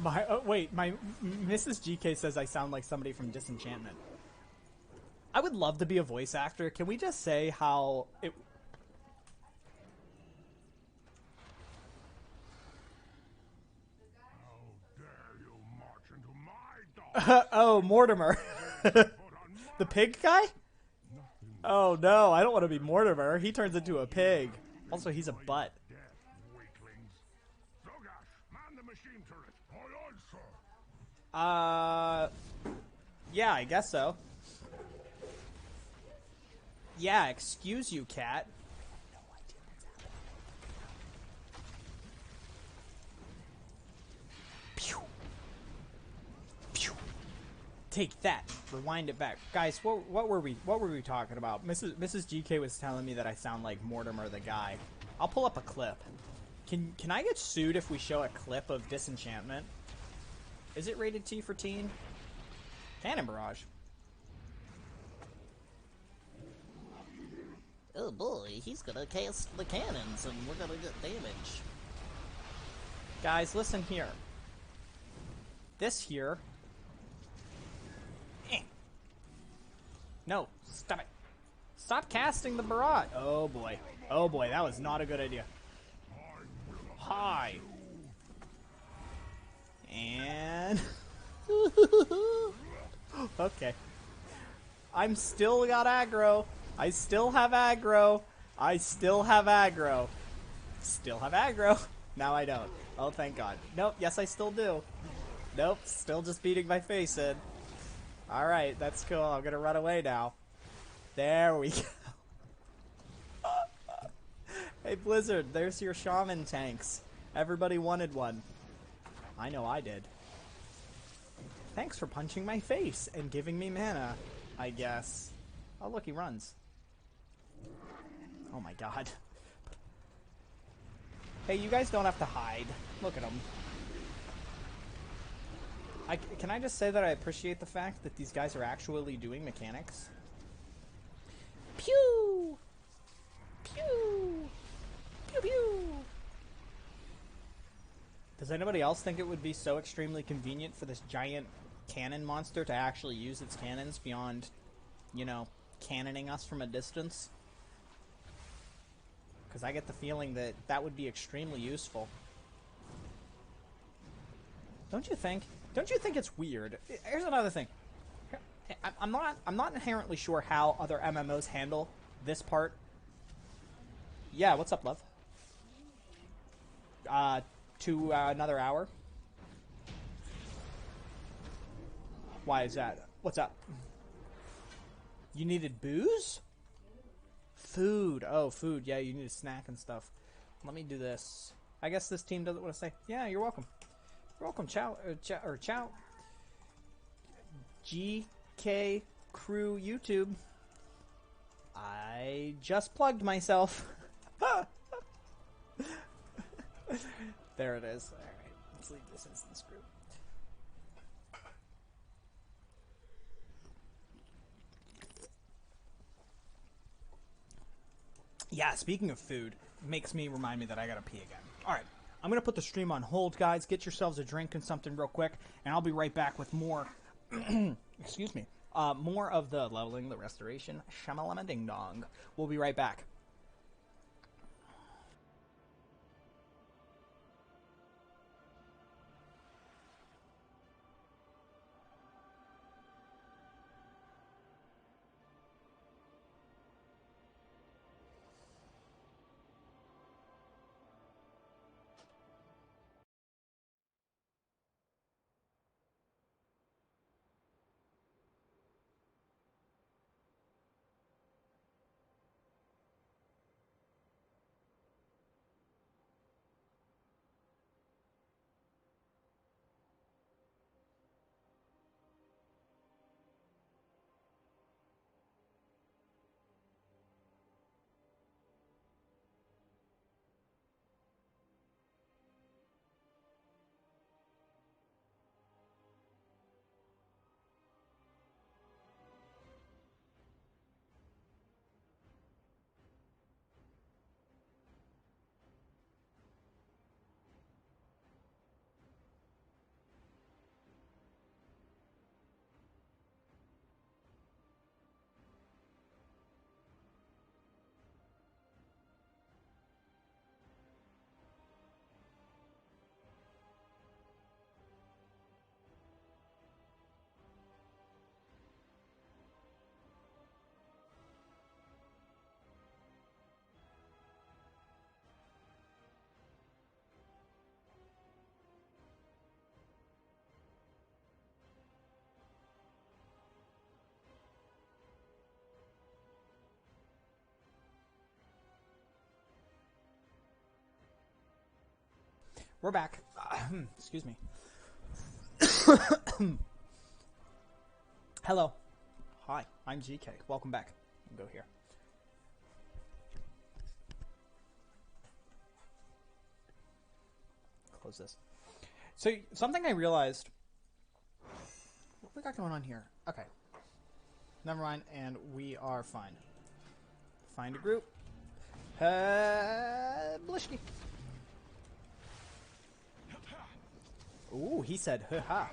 my Mrs. GeeKay says I sound like somebody from Disenchantment. I would love to be a voice actor. Can we just say how it... Oh, Mortimer. The pig guy? Oh no, I don't want to be Mortimer. He turns into a pig. Also, he's a butt. Yeah, I guess so. Yeah, excuse you, cat. No idea what's happening. Pew. Pew. Take that. Rewind it back, guys. What were we talking about? Mrs. GeeKay was telling me that I sound like Mortimer the guy. I'll pull up a clip. Can I get sued if we show a clip of Disenchantment? Is it rated T for teen? Cannon barrage. Oh boy, he's gonna cast the cannons and we're gonna get damage. Guys, listen here. This here... No, stop it. Stop casting the barrage. Oh boy. Oh boy, that was not a good idea. Hi. And... Okay. I'm still got aggro. I still have aggro. I still have aggro. Still have aggro. Now I don't. Oh, thank God. Nope, yes I still do. Nope, still just beating my face in. Alright, that's cool. I'm gonna run away now. There we go. Hey Blizzard, there's your Shaman tanks. Everybody wanted one. I know I did. Thanks for punching my face and giving me mana, I guess. Oh look, he runs. Oh my God. Hey, you guys don't have to hide. Look at him. Can I just say that I appreciate the fact that these guys are actually doing mechanics? Pew! Pew! Pew pew! Does anybody else think it would be so extremely convenient for this giant cannon monster to actually use its cannons beyond, you know, cannoning us from a distance? Because I get the feeling that that would be extremely useful. Don't you think? Don't you think it's weird? Here's another thing. I'm not inherently sure how other MMOs handle this part. Yeah, what's up, love? To another hour. Why is that? What's up? You needed booze? Food. Oh, food. Yeah, you need a snack and stuff. Let me do this. I guess this team doesn't want to say. Yeah, you're welcome. You're welcome, Chow. Chow. GeeKay Crew YouTube. I just plugged myself. There it is. Alright, let's leave this instance group. Yeah, speaking of food, makes me remind me that I gotta pee again. Alright, I'm gonna put the stream on hold, guys. Get yourselves a drink and something real quick, and I'll be right back with more, excuse me, more of the leveling, the restoration, shamalama ding dong. We'll be right back. We're back. Excuse me. Hello. Hi, I'm GeeKay. Welcome back. I'll go here. Close this. So, something I realized... What we got going on here? Okay. Never mind, and we are fine. Find a group. Blishki. Ooh, he said, ha.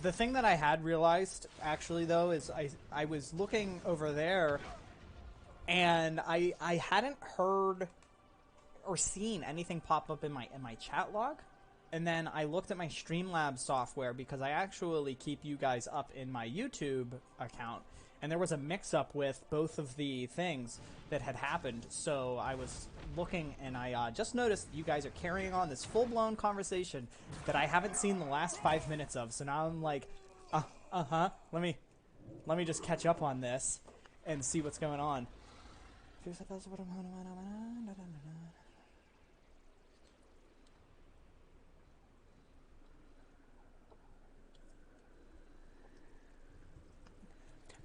The thing that I had realized, actually, though, is I was looking over there, and I hadn't heard or seen anything pop up in my chat log. And then I looked at my Streamlabs software because I actually keep you guys up in my YouTube account. And there was a mix-up with both of the things that had happened. So I was looking, and I just noticed you guys are carrying on this full-blown conversation that I haven't seen the last 5 minutes of. So now I'm like, let me just catch up on this and see what's going on.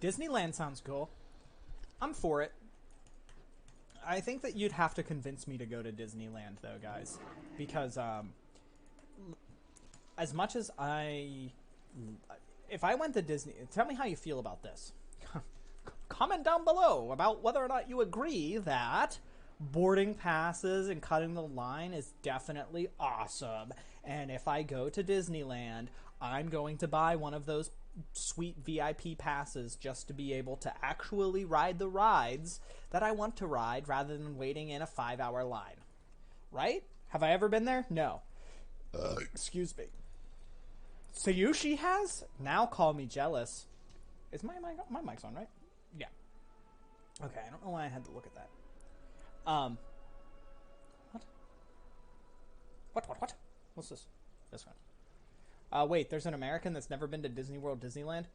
Disneyland sounds cool. I'm for it. I think that you'd have to convince me to go to Disneyland, though, guys. Because, as much as if I went to Disney... Tell me how you feel about this. Comment down below about whether or not you agree that boarding passes and cutting the line is definitely awesome. And if I go to Disneyland, I'm going to buy one of those sweet VIP passes just to be able to actually ride the rides that I want to ride rather than waiting in a 5-hour line. Right? Have I ever been there? No. Excuse me. Sayushi has? Now call me jealous. Is my mic's on, right? Yeah. Okay, I don't know why I had to look at that. What? What's this? This one. Wait, there's an American that's never been to Disney World, Disneyland?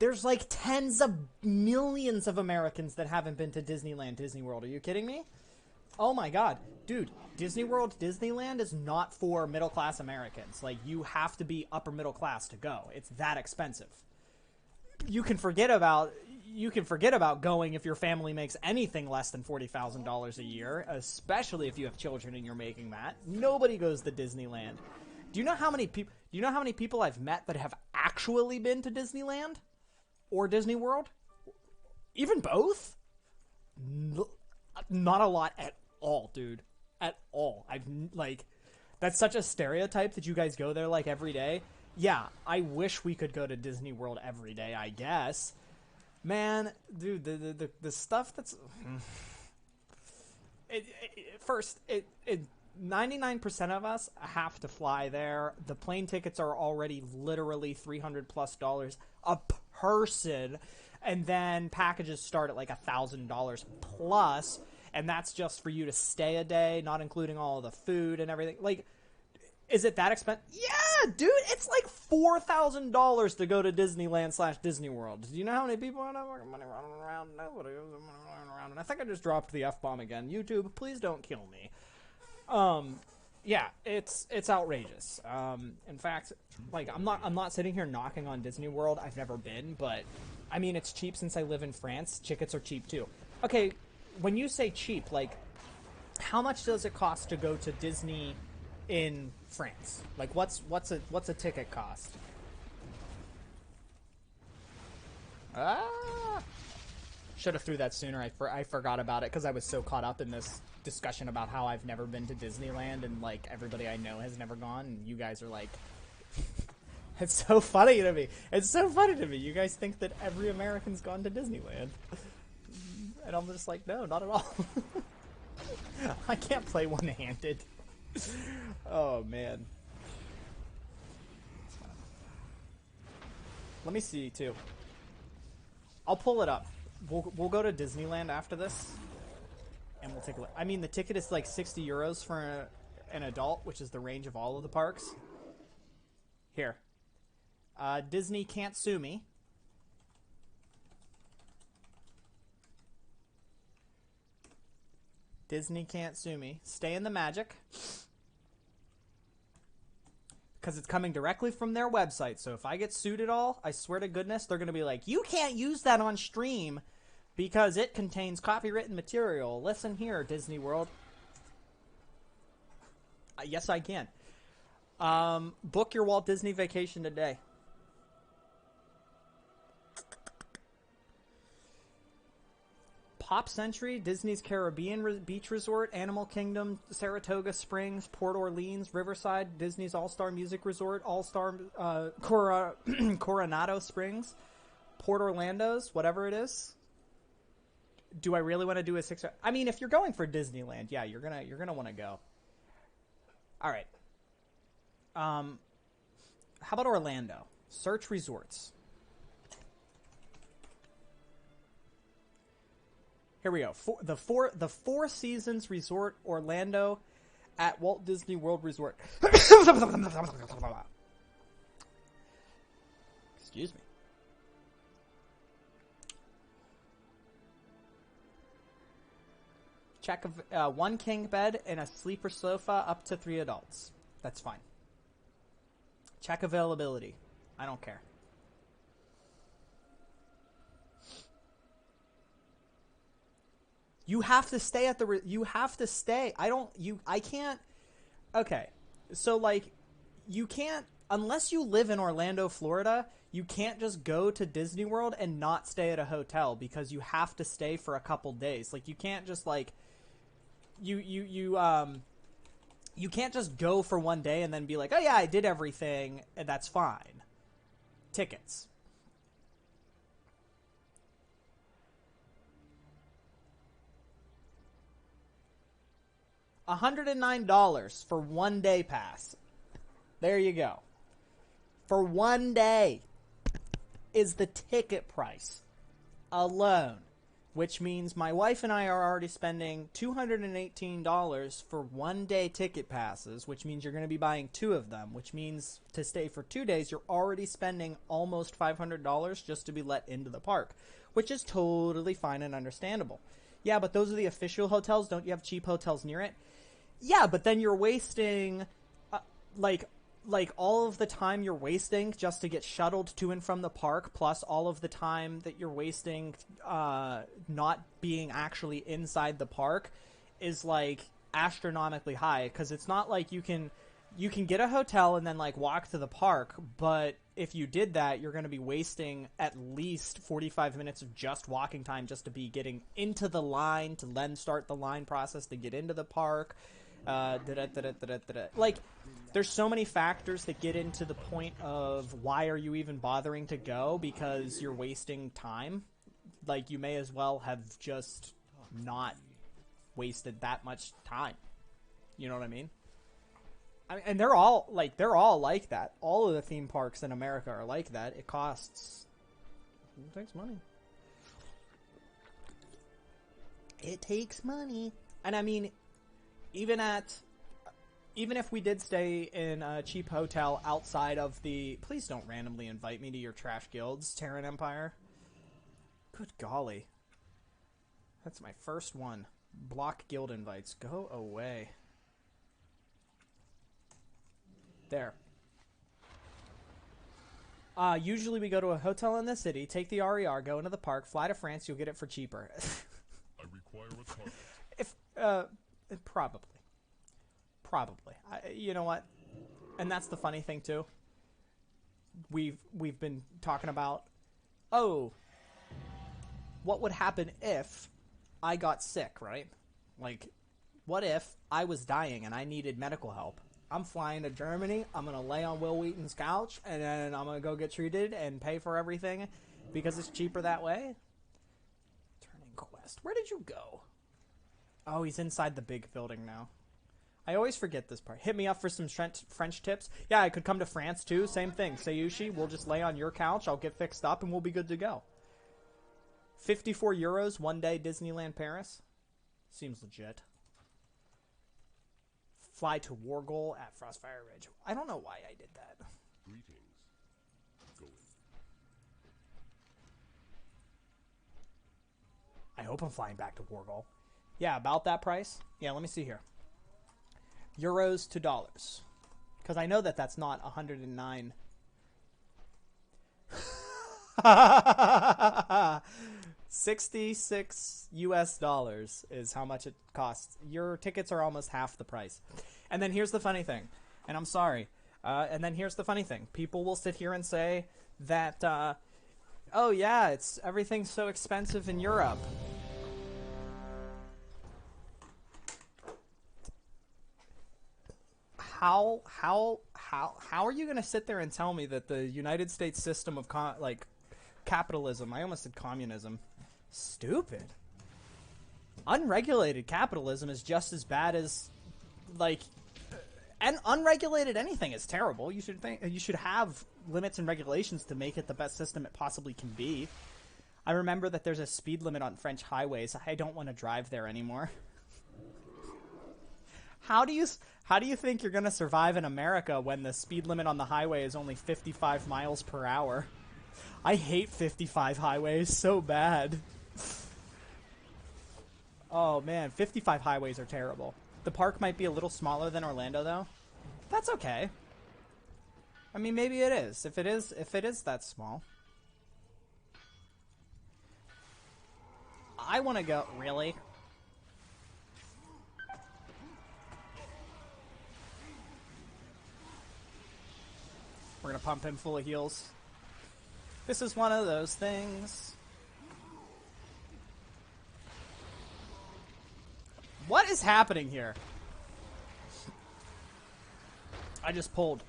There's like tens of millions of Americans that haven't been to Disneyland, Disney World. Are you kidding me? Oh my god. Dude, Disney World, Disneyland is not for middle-class Americans. Like, you have to be upper middle class to go. It's that expensive. You can forget about going if your family makes anything less than $40,000 a year, especially if you have children and you're making that. Nobody goes to Disneyland. Do you know how many people I've met that have actually been to Disneyland or Disney World? Even both? Not a lot at all, dude. At all. That's such a stereotype that you guys go there like every day. Yeah, I wish we could go to Disney World every day, I guess. Man, dude, the stuff that's... First, 99% of us have to fly there. The plane tickets are already literally $300+ a person, and then packages start at like $1,000 plus, and that's just for you to stay a day, not including all of the food and everything. Like, is it that expensive? Yeah, dude, it's like $4,000 to go to Disneyland / Disney World. Do you know how many people have money running around? Nobody has money running around. And I think I just dropped the F-bomb again. YouTube, please don't kill me. Yeah, it's outrageous. In fact, like, I'm not sitting here knocking on Disney World. I've never been, but I mean, it's cheap since I live in France. Tickets are cheap too. Okay, when you say cheap, like, how much does it cost to go to Disney in France? Like, what's a ticket cost? Should have threw that sooner. I forgot about it because I was so caught up in this discussion about how I've never been to Disneyland and like everybody I know has never gone, and you guys are like, it's so funny to me. It's so funny to me. You guys think that every American's gone to Disneyland, and I'm just like, no, not at all. I can't play one-handed. Oh man. Let me see too. I'll pull it up. We'll go to Disneyland after this, and we'll take a look. I mean, the ticket is like 60 euros for an adult, which is the range of all of the parks. Here. Disney can't sue me. Disney can't sue me. Stay in the magic. Because it's coming directly from their website. So if I get sued at all, I swear to goodness, they're going to be like, you can't use that on stream because it contains copywritten material. Listen here, Disney World. Yes, I can. Book your Walt Disney vacation today. Pop Century, Disney's Caribbean Beach Resort, Animal Kingdom, Saratoga Springs, Port Orleans, Riverside, Disney's All-Star Music Resort, All-Star Coronado Springs, Port Orlando's, whatever it is. Do I really want to do a 6? I mean, if you're going for Disneyland, yeah, you're gonna want to go. All right. How about Orlando? Search resorts. Here we go. The Four Seasons Resort Orlando at Walt Disney World Resort. Excuse me. Check one king bed and a sleeper sofa up to 3 adults. That's fine. Check availability. I don't care. You have to stay at the... You have to stay. I can't... Okay. So, like, you can't... Unless you live in Orlando, Florida, you can't just go to Disney World and not stay at a hotel because you have to stay for a couple days. Like, you can't just, like... You can't just go for one day and then be like, oh, yeah, I did everything, and that's fine. Tickets. $109 for 1 day pass. There you go. For 1 day is the ticket price alone, which means my wife and I are already spending $218 for 1 day ticket passes, which means you're going to be buying 2 of them, which means to stay for 2 days, you're already spending almost $500 just to be let into the park, which is totally fine and understandable. Yeah, but those are the official hotels. Don't you have cheap hotels near it? Yeah, but then you're wasting, like all of the time you're wasting just to get shuttled to and from the park, plus all of the time that you're wasting not being actually inside the park is, like, astronomically high. Because it's not like you can get a hotel and then, like, walk to the park, but if you did that, you're going to be wasting at least 45 minutes of just walking time just to be getting into the line, to then start the line process to get into the park. Like, there's so many factors that get into the point of why are you even bothering to go, because you're wasting time. Like, you may as well have just not wasted that much time. You know what I mean? And they're all like that. All of the theme parks in America are like that. It costs... It takes money. It takes money. And I mean... Even if we did stay in a cheap hotel outside of the... Please don't randomly invite me to your trash guilds, Terran Empire. Good golly. That's my first one. Block guild invites. Go away. There. Usually we go to a hotel in the city, take the RER, go into the park, fly to France, you'll get it for cheaper. I require a target. If, Probably. You know what? And that's the funny thing too. We've been talking about, oh, what would happen if I got sick, right? Like, what if I was dying and I needed medical help? I'm flying to Germany, I'm going to lay on Will Wheaton's couch, and then I'm going to go get treated and pay for everything because it's cheaper that way? Turning quest. Where did you go? Oh, he's inside the big building now. I always forget this part. Hit me up for some French tips. Yeah, I could come to France too. Same thing. Sayushi, we'll just lay on your couch. I'll get fixed up and we'll be good to go. 54 euros, 1 day Disneyland Paris. Seems legit. Fly to Wargol at Frostfire Ridge. I don't know why I did that. Greetings. Go in. I hope I'm flying back to Wargol. Yeah, about that price. Yeah, let me see here. Euros to dollars. Because I know that that's not 109. 66 US dollars is how much it costs. Your tickets are almost half the price. And then here's the funny thing, and I'm sorry, and then here's the funny thing. People will sit here and say that, oh yeah, everything's so expensive in Europe. How are you going to sit there and tell me that the United States system of capitalism, I almost said communism, stupid. Unregulated capitalism is just as bad as and unregulated anything is terrible. You should have limits and regulations to make it the best system it possibly can be. I remember that there's a speed limit on French highways. I don't want to drive there anymore. How do you think you're going to survive in America when the speed limit on the highway is only 55 miles per hour? I hate 55 highways so bad. Oh man, 55 highways are terrible. The park might be a little smaller than Orlando though. That's okay. I mean, maybe it is. If it is that small. I want to go, really? We're going to pump him full of heals. This is one of those things. What is happening here? I just pulled.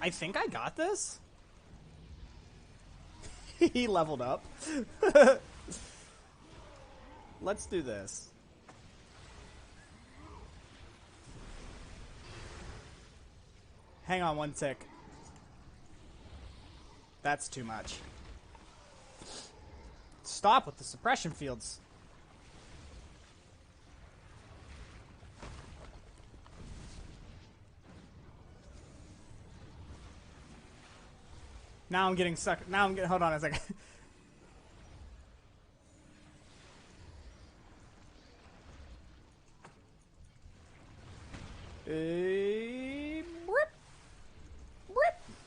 I think I got this? He leveled up. Let's do this. Hang on one tick. That's too much. Stop with the suppression fields. Now I'm getting stuck. Now I'm getting. Hold on a second.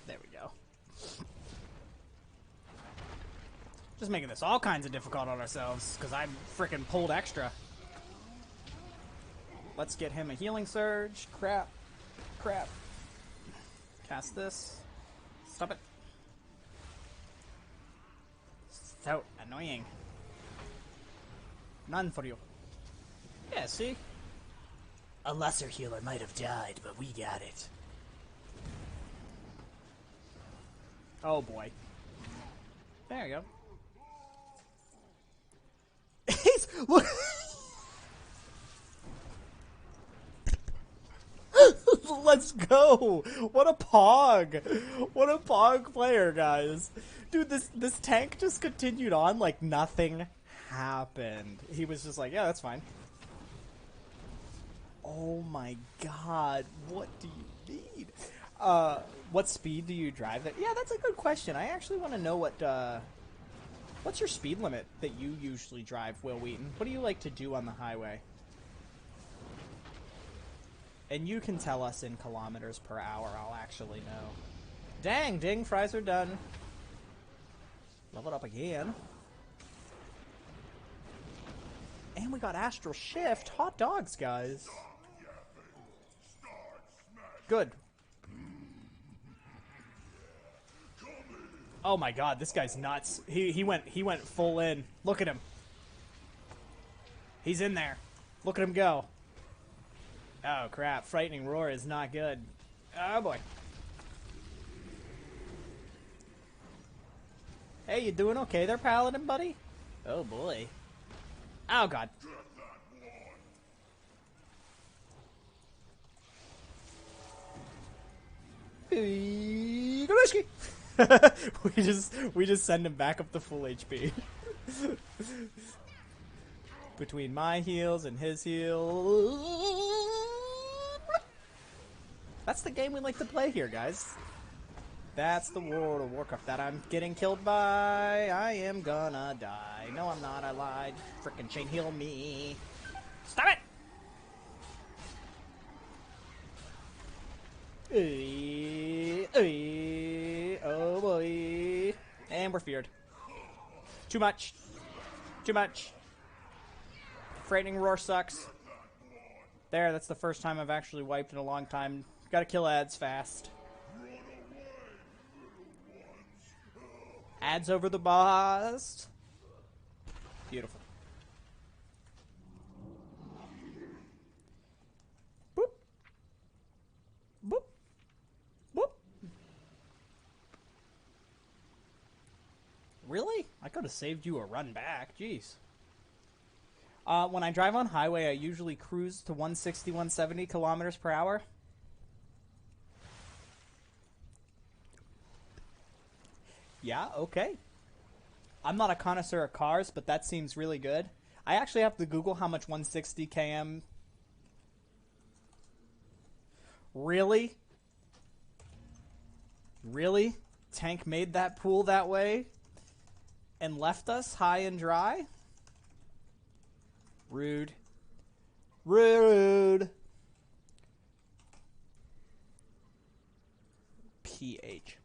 There we go. Just making this all kinds of difficult on ourselves because I frickin' pulled extra. Let's get him a healing surge. Crap. Crap. Cast this. Stop it. So annoying. None for you. Yeah, see? A lesser healer might have died, but we got it. Oh boy. There you go. He's look. Let's go. What a pog. What a pog player, guys. Dude, this tank just continued on like nothing happened. He was just like, yeah, that's fine. Oh my god. What do you need? What speed do you drive at? Yeah, that's a good question. I actually want to know what's your speed limit that you usually drive, Will Wheaton? What do you like to do on the highway? And you can tell us in kilometers per hour, I'll actually know. Dang, ding, fries are done. Level up again. And we got Astral Shift. Hot dogs, guys. Good. Oh my god, this guy's nuts. He went full in. Look at him. He's in there. Look at him go. Oh crap, Frightening Roar is not good. Oh boy. Hey, you doing okay there, Paladin, buddy? Oh boy. Oh god. we just send him back up to full HP. Between my heals and his heals. That's the game we like to play here, guys. That's the World of Warcraft that I'm getting killed by. I am I'm gonna die. No, I'm not. I lied. Frickin' chain heal me. Stop it! Oh boy. And we're feared. Too much. Too much. Frightening roar sucks. There, that's the first time I've actually wiped in a long time. Gotta kill ads fast. Ads over the boss. Beautiful. Boop. Boop. Boop. Really? I could have saved you a run back. Jeez. When I drive on highway, I usually cruise to 160, 170 kilometers per hour. Yeah, okay. I'm not a connoisseur of cars, but that seems really good. I actually have to Google how much 160 km... Really? Really? Tank made that pool that way? And left us high and dry? Rude. Rude. PH.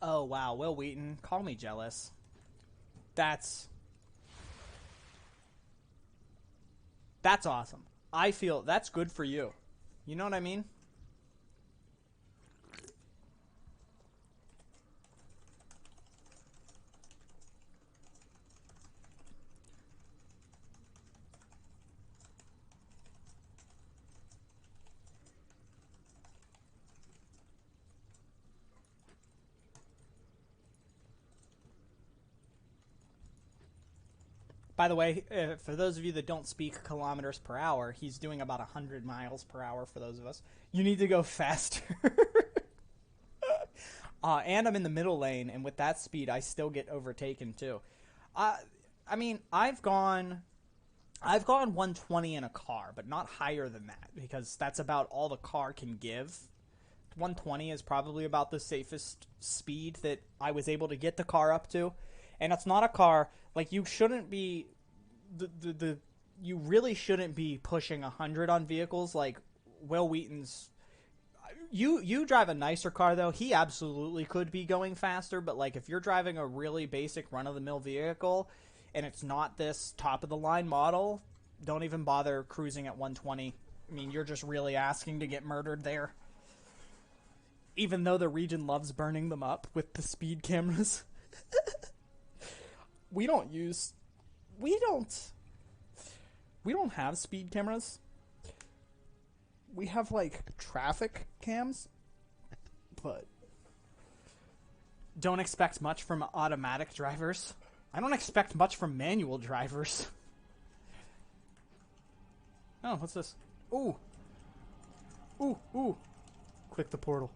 Oh, wow. Will Wheaton, call me jealous. That's awesome. I feel that's good for you. You know what I mean? By the way, for those of you that don't speak kilometers per hour, he's doing about 100 miles per hour for those of us. You need to go faster. And I'm in the middle lane, and with that speed, I still get overtaken too. I mean, I've gone 120 in a car, but not higher than that, because that's about all the car can give. 120 is probably about the safest speed that I was able to get the car up to. And it's not a car, like, you shouldn't be, you really shouldn't be pushing 100 on vehicles like Will Wheaton's. You drive a nicer car, though. He absolutely could be going faster, but, like, if you're driving a really basic run-of-the-mill vehicle and it's not this top-of-the-line model, don't even bother cruising at 120. I mean, you're just really asking to get murdered there. Even though the region loves burning them up with the speed cameras. We don't have speed cameras. We have, like, traffic cams, but don't expect much from automatic drivers. I don't expect much from manual drivers. Oh, what's this? Ooh. Ooh, ooh. Click the portal.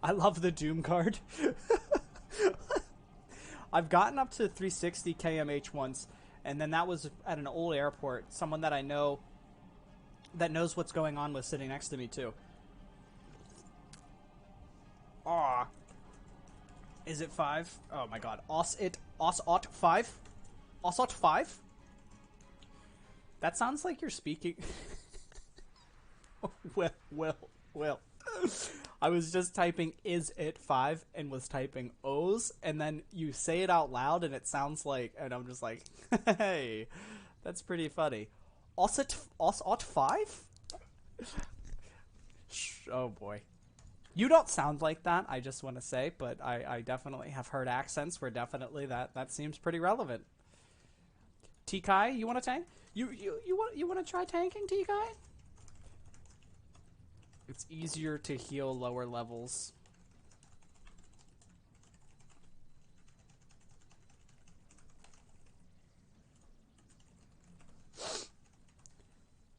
I love the Doom card. I've gotten up to 360 kmh once, and then that was at an old airport. Someone that I know that knows what's going on was sitting next to me, too. Aw. Is it 5? Oh my god. Os-ot 5? Os-ot 5? That sounds like you're speaking... Well. I was just typing "is it 5" and was typing O's, and then you say it out loud and it sounds like, and I'm just like, hey, that's pretty funny. Os-ot 5? Oh boy. You don't sound like that, I just want to say, but I definitely have heard accents where definitely that seems pretty relevant. GeeKay, you want to tank? You want to try tanking, GeeKay? It's easier to heal lower levels.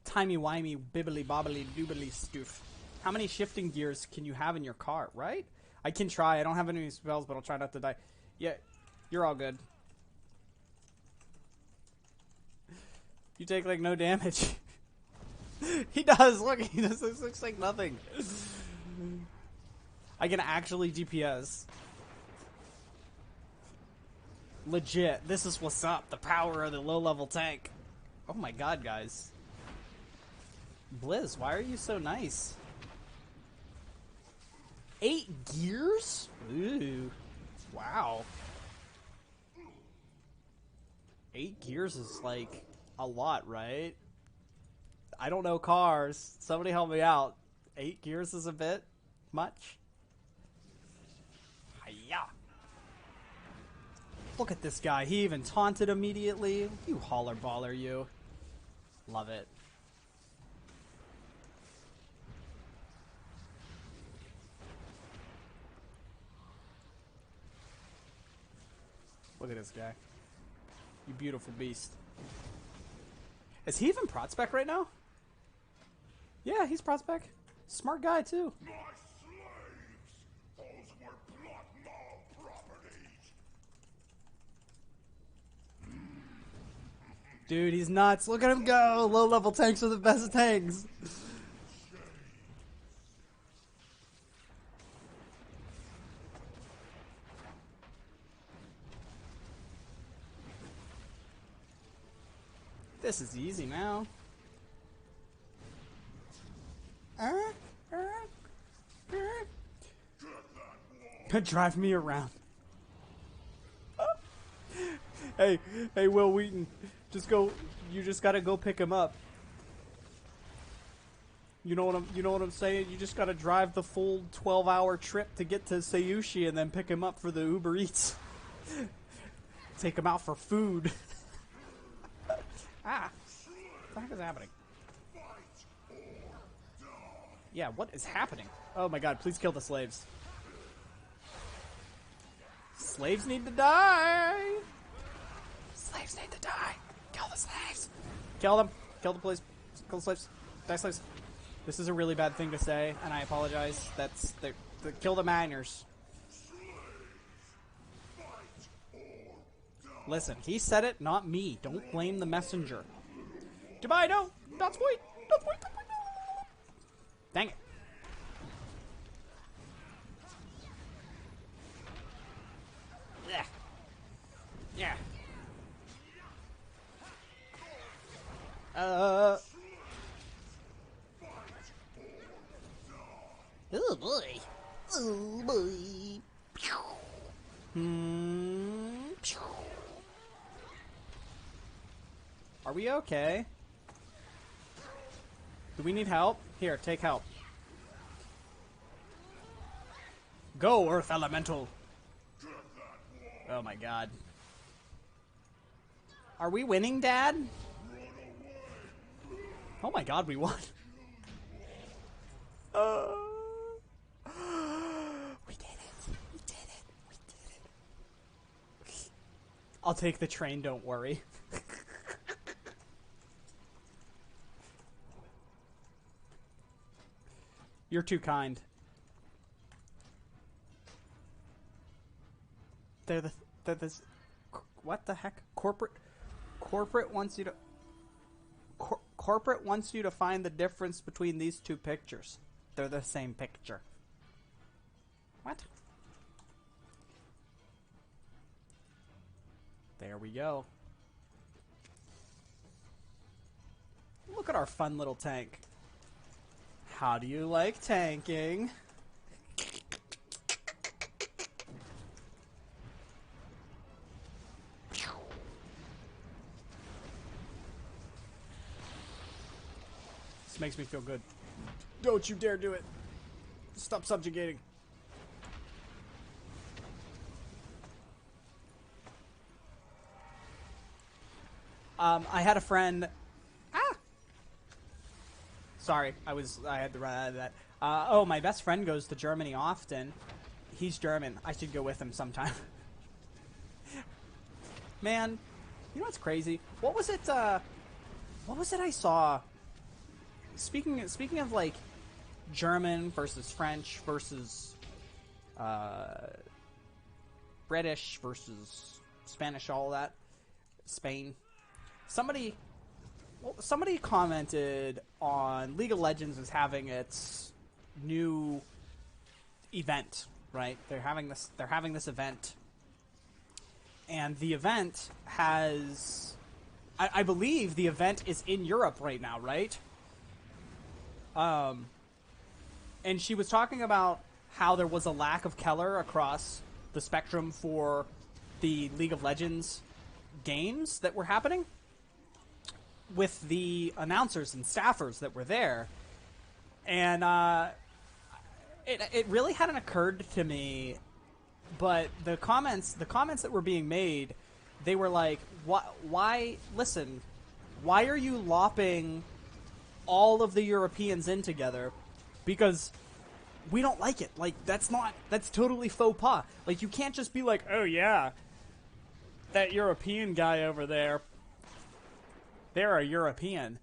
Timey-wimey, bibbly-bobbly, doobly stoof. How many shifting gears can you have in your car, right? I can try. I don't have any spells, but I'll try not to die. Yeah, you're all good. You take like no damage. He does. Look, he does. This looks like nothing. I can actually DPS. Legit. This is what's up. The power of the low-level tank. Oh my god, guys. Blizz, why are you so nice? 8 gears? Ooh. Wow. 8 gears is like a lot, right? I don't know cars. Somebody help me out. 8 gears is a bit much. Hiya. Look at this guy. He even taunted immediately. You holler baller, you. Love it. Look at this guy. You beautiful beast. Is he even Prot Spec right now? Yeah, he's Prot Spec. Smart guy, too. My slaves! Those were blood mob properties! Dude, he's nuts. Look at him go. Low-level tanks are the best tanks. This is easy now. Drive me around. Hey, Will Wheaton, just go. You just gotta go pick him up. You know what I'm saying? You just gotta drive the full 12-hour trip to get to Sayushi and then pick him up for the Uber Eats. Take him out for food. Ah, what the heck is happening? Yeah, what is happening? Oh my god, please kill the slaves. Slaves need to die! Slaves need to die! Kill the slaves! Kill them! Kill the police! Kill the slaves! Die slaves! This is a really bad thing to say, and I apologize. That's the kill the miners. Listen, he said it, not me. Don't blame the messenger. Goodbye, no! That's wait! That's wait! Dang it. Yeah. Yeah. Oh boy. Oh boy. Are we okay? Do we need help? Here, take help. Go, Earth Elemental! Oh my god. Are we winning, Dad? Oh my god, we won. We did it. We did it. We did it. I'll take the train, don't worry. You're too kind. They're this. What the heck? Corporate wants you to. Corporate wants you to find the difference between these two pictures. They're the same picture. What? There we go. Look at our fun little tank. How do you like tanking? This makes me feel good. Don't you dare do it. Stop subjugating. I had a friend. Sorry, I had to run out of that. Oh, my best friend goes to Germany often. He's German. I should go with him sometime. Man, you know what's crazy? What was it I saw? Speaking of like German versus French versus British versus Spanish, all of that. Spain. Somebody commented on League of Legends is having its new event, right? They're having this event. And the event has... I believe the event is in Europe right now, right? And she was talking about how there was a lack of Keller across the spectrum for the League of Legends games that were happening with the announcers and staffers that were there. And it really hadn't occurred to me, but the comments that were being made, they were like, why are you lopping all of the Europeans in together? Because we don't like it. Like, that's totally faux pas. Like, you can't just be like, oh yeah, that European guy over there, they're a European.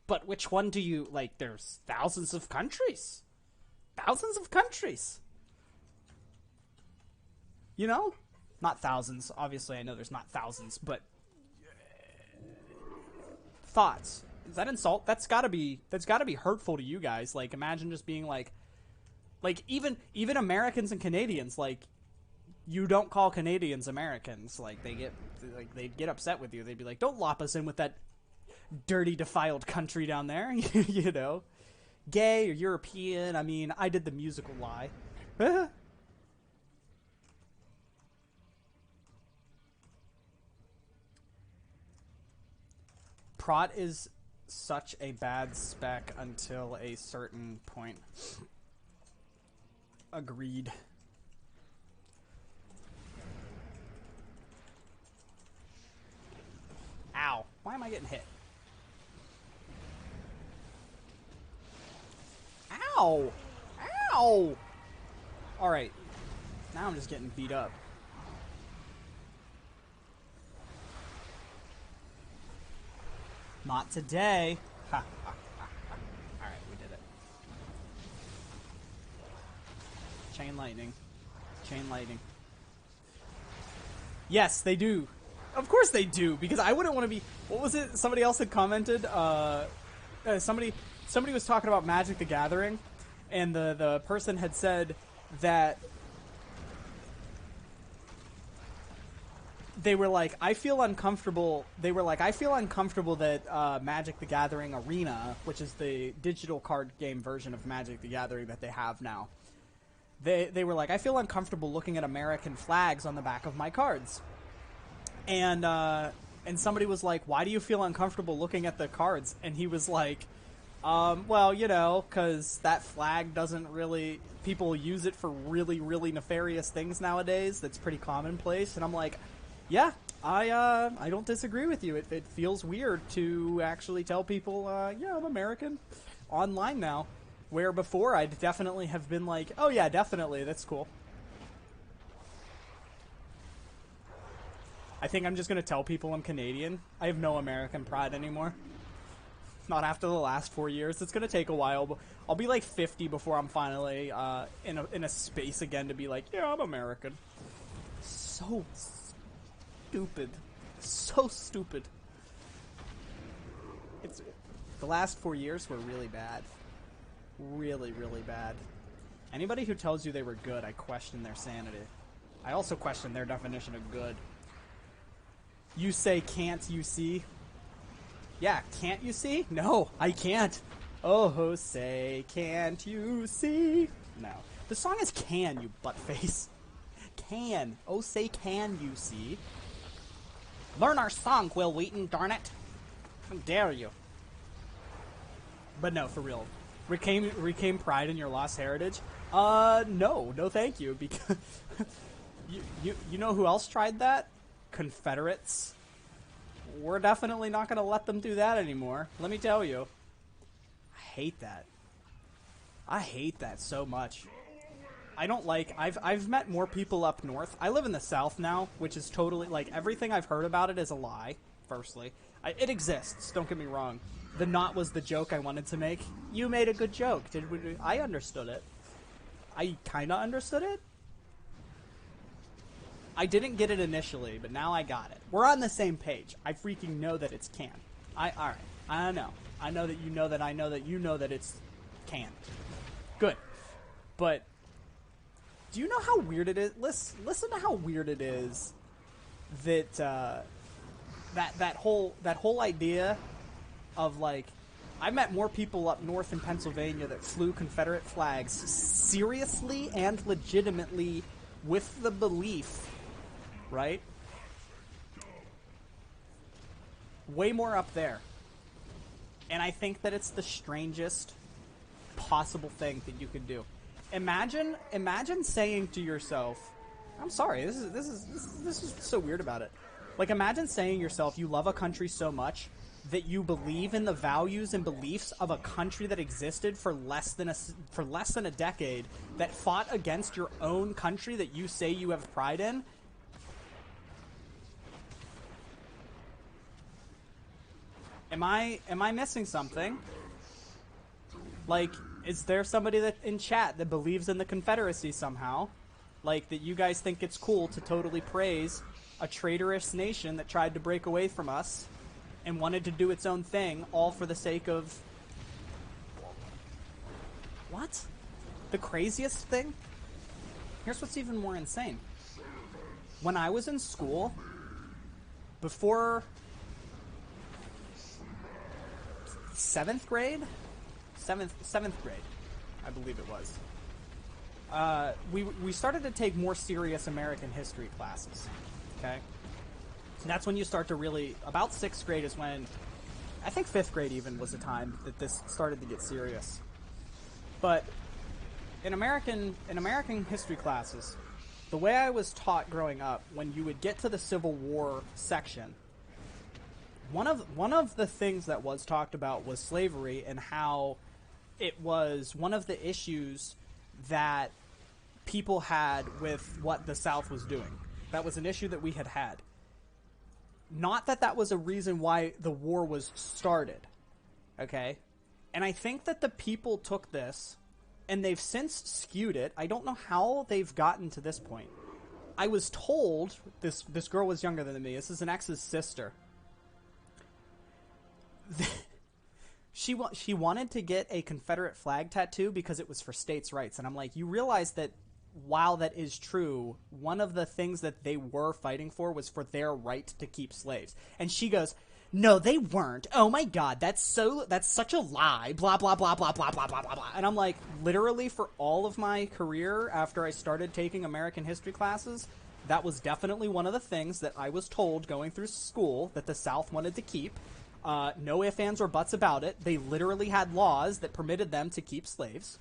But which one do you, like, there's thousands of countries. Thousands of countries. You know? Not thousands. Obviously, I know there's not thousands, but... Thoughts. Is that insult? That's gotta be hurtful to you guys. Like, imagine just being like, even Americans and Canadians, like, you don't call Canadians Americans. Like, they'd get upset with you. They'd be like, don't lop us in with that dirty, defiled country down there. You know? Gay or European. I mean, I did the musical lie. Prot is such a bad spec until a certain point. Agreed. Ow. Why am I getting hit? Ow! Ow! Alright. Now I'm just getting beat up. Not today. Ha, ha, ha, ha. Alright, we did it. Chain lightning. Chain lightning. Yes, they do. Of course they do, because I wouldn't want to be... What was it? Somebody else had commented. Somebody was talking about Magic the Gathering, and the person had said that they were like, I feel uncomfortable. They were like, I feel uncomfortable that Magic the Gathering Arena, which is the digital card game version of Magic the Gathering that they have now, they were like, I feel uncomfortable looking at American flags on the back of my cards. And somebody was like, why do you feel uncomfortable looking at the cards? And he was like, well, you know, because that flag doesn't really... People use it for really, really nefarious things nowadays. That's pretty commonplace. And I'm like, yeah, I don't disagree with you. It feels weird to actually tell people, yeah, I'm American online now. Where before I'd definitely have been like, oh yeah, definitely, that's cool. I think I'm just going to tell people I'm Canadian. I have no American pride anymore. Not after the last 4 years. It's going to take a while, but I'll be like 50 before I'm finally in a space again to be like, yeah, I'm American. So stupid. So stupid. The last 4 years were really bad. Really, really bad. Anybody who tells you they were good, I question their sanity. I also question their definition of good. You say, can't you see? Yeah, can't you see? No, I can't. Oh, say, can't you see? No. The song is Can, you buttface. Can. Oh, say, can you see? Learn our song, Will Wheaton, darn it. How dare you? But no, for real. Reclaim pride in your lost heritage? No thank you, because... you know who else tried that? Confederates. We're definitely not going to let them do that anymore. Let me tell you. I hate that. I hate that so much. I don't like... I've met more people up north. I live in the south now, which is totally... Like, everything I've heard about it is a lie, firstly. It exists, don't get me wrong. The knot was the joke I wanted to make. You made a good joke. I understood it. I kind of understood it. I didn't get it initially, but now I got it. We're on the same page. I freaking know that it's canon. Alright. I know. I know that you know that I know that you know that it's canon. Good. But do you know how weird it is? Listen to how weird it is that that whole idea of, like, I met more people up north in Pennsylvania that flew Confederate flags seriously and legitimately with the belief, right? Way more up there. And I think that it's the strangest possible thing that you could do. Imagine saying to yourself, I'm sorry, this is so weird about it. Like, imagine saying to yourself you love a country so much that you believe in the values and beliefs of a country that existed for less than a decade, that fought against your own country that you say you have pride in. Am I missing something? Like, is there somebody that in chat that believes in the Confederacy somehow? Like, that you guys think it's cool to totally praise a traitorous nation that tried to break away from us and wanted to do its own thing, all for the sake of... What? The craziest thing? Here's what's even more insane. When I was in school, before 7th grade, I believe it was, we started to take more serious American history classes, okay? And that's when you start to really, about 6th grade is when, I think 5th grade even was the time that this started to get serious. But in American history classes, the way I was taught growing up, when you would get to the Civil War section, one of the things that was talked about was slavery, and how it was one of the issues that people had with what the South was doing. That was an issue that we had. Not that that was a reason why the war was started, okay? And I think that the people took this, and they've since skewed it. I don't know how they've gotten to this point. I was told, this girl was younger than me, this is an ex's sister. She wanted to get a Confederate flag tattoo because it was for states' rights. And I'm like, you realize that while that is true, one of the things that they were fighting for was for their right to keep slaves. And she goes, no, they weren't. Oh my God, that's such a lie. Blah, blah, blah, blah, blah, blah, blah, blah, blah. And I'm like, literally for all of my career after I started taking American history classes, that was definitely one of the things that I was told going through school that the South wanted to keep. No ifs, ands, or buts about it. They literally had laws that permitted them to keep slaves.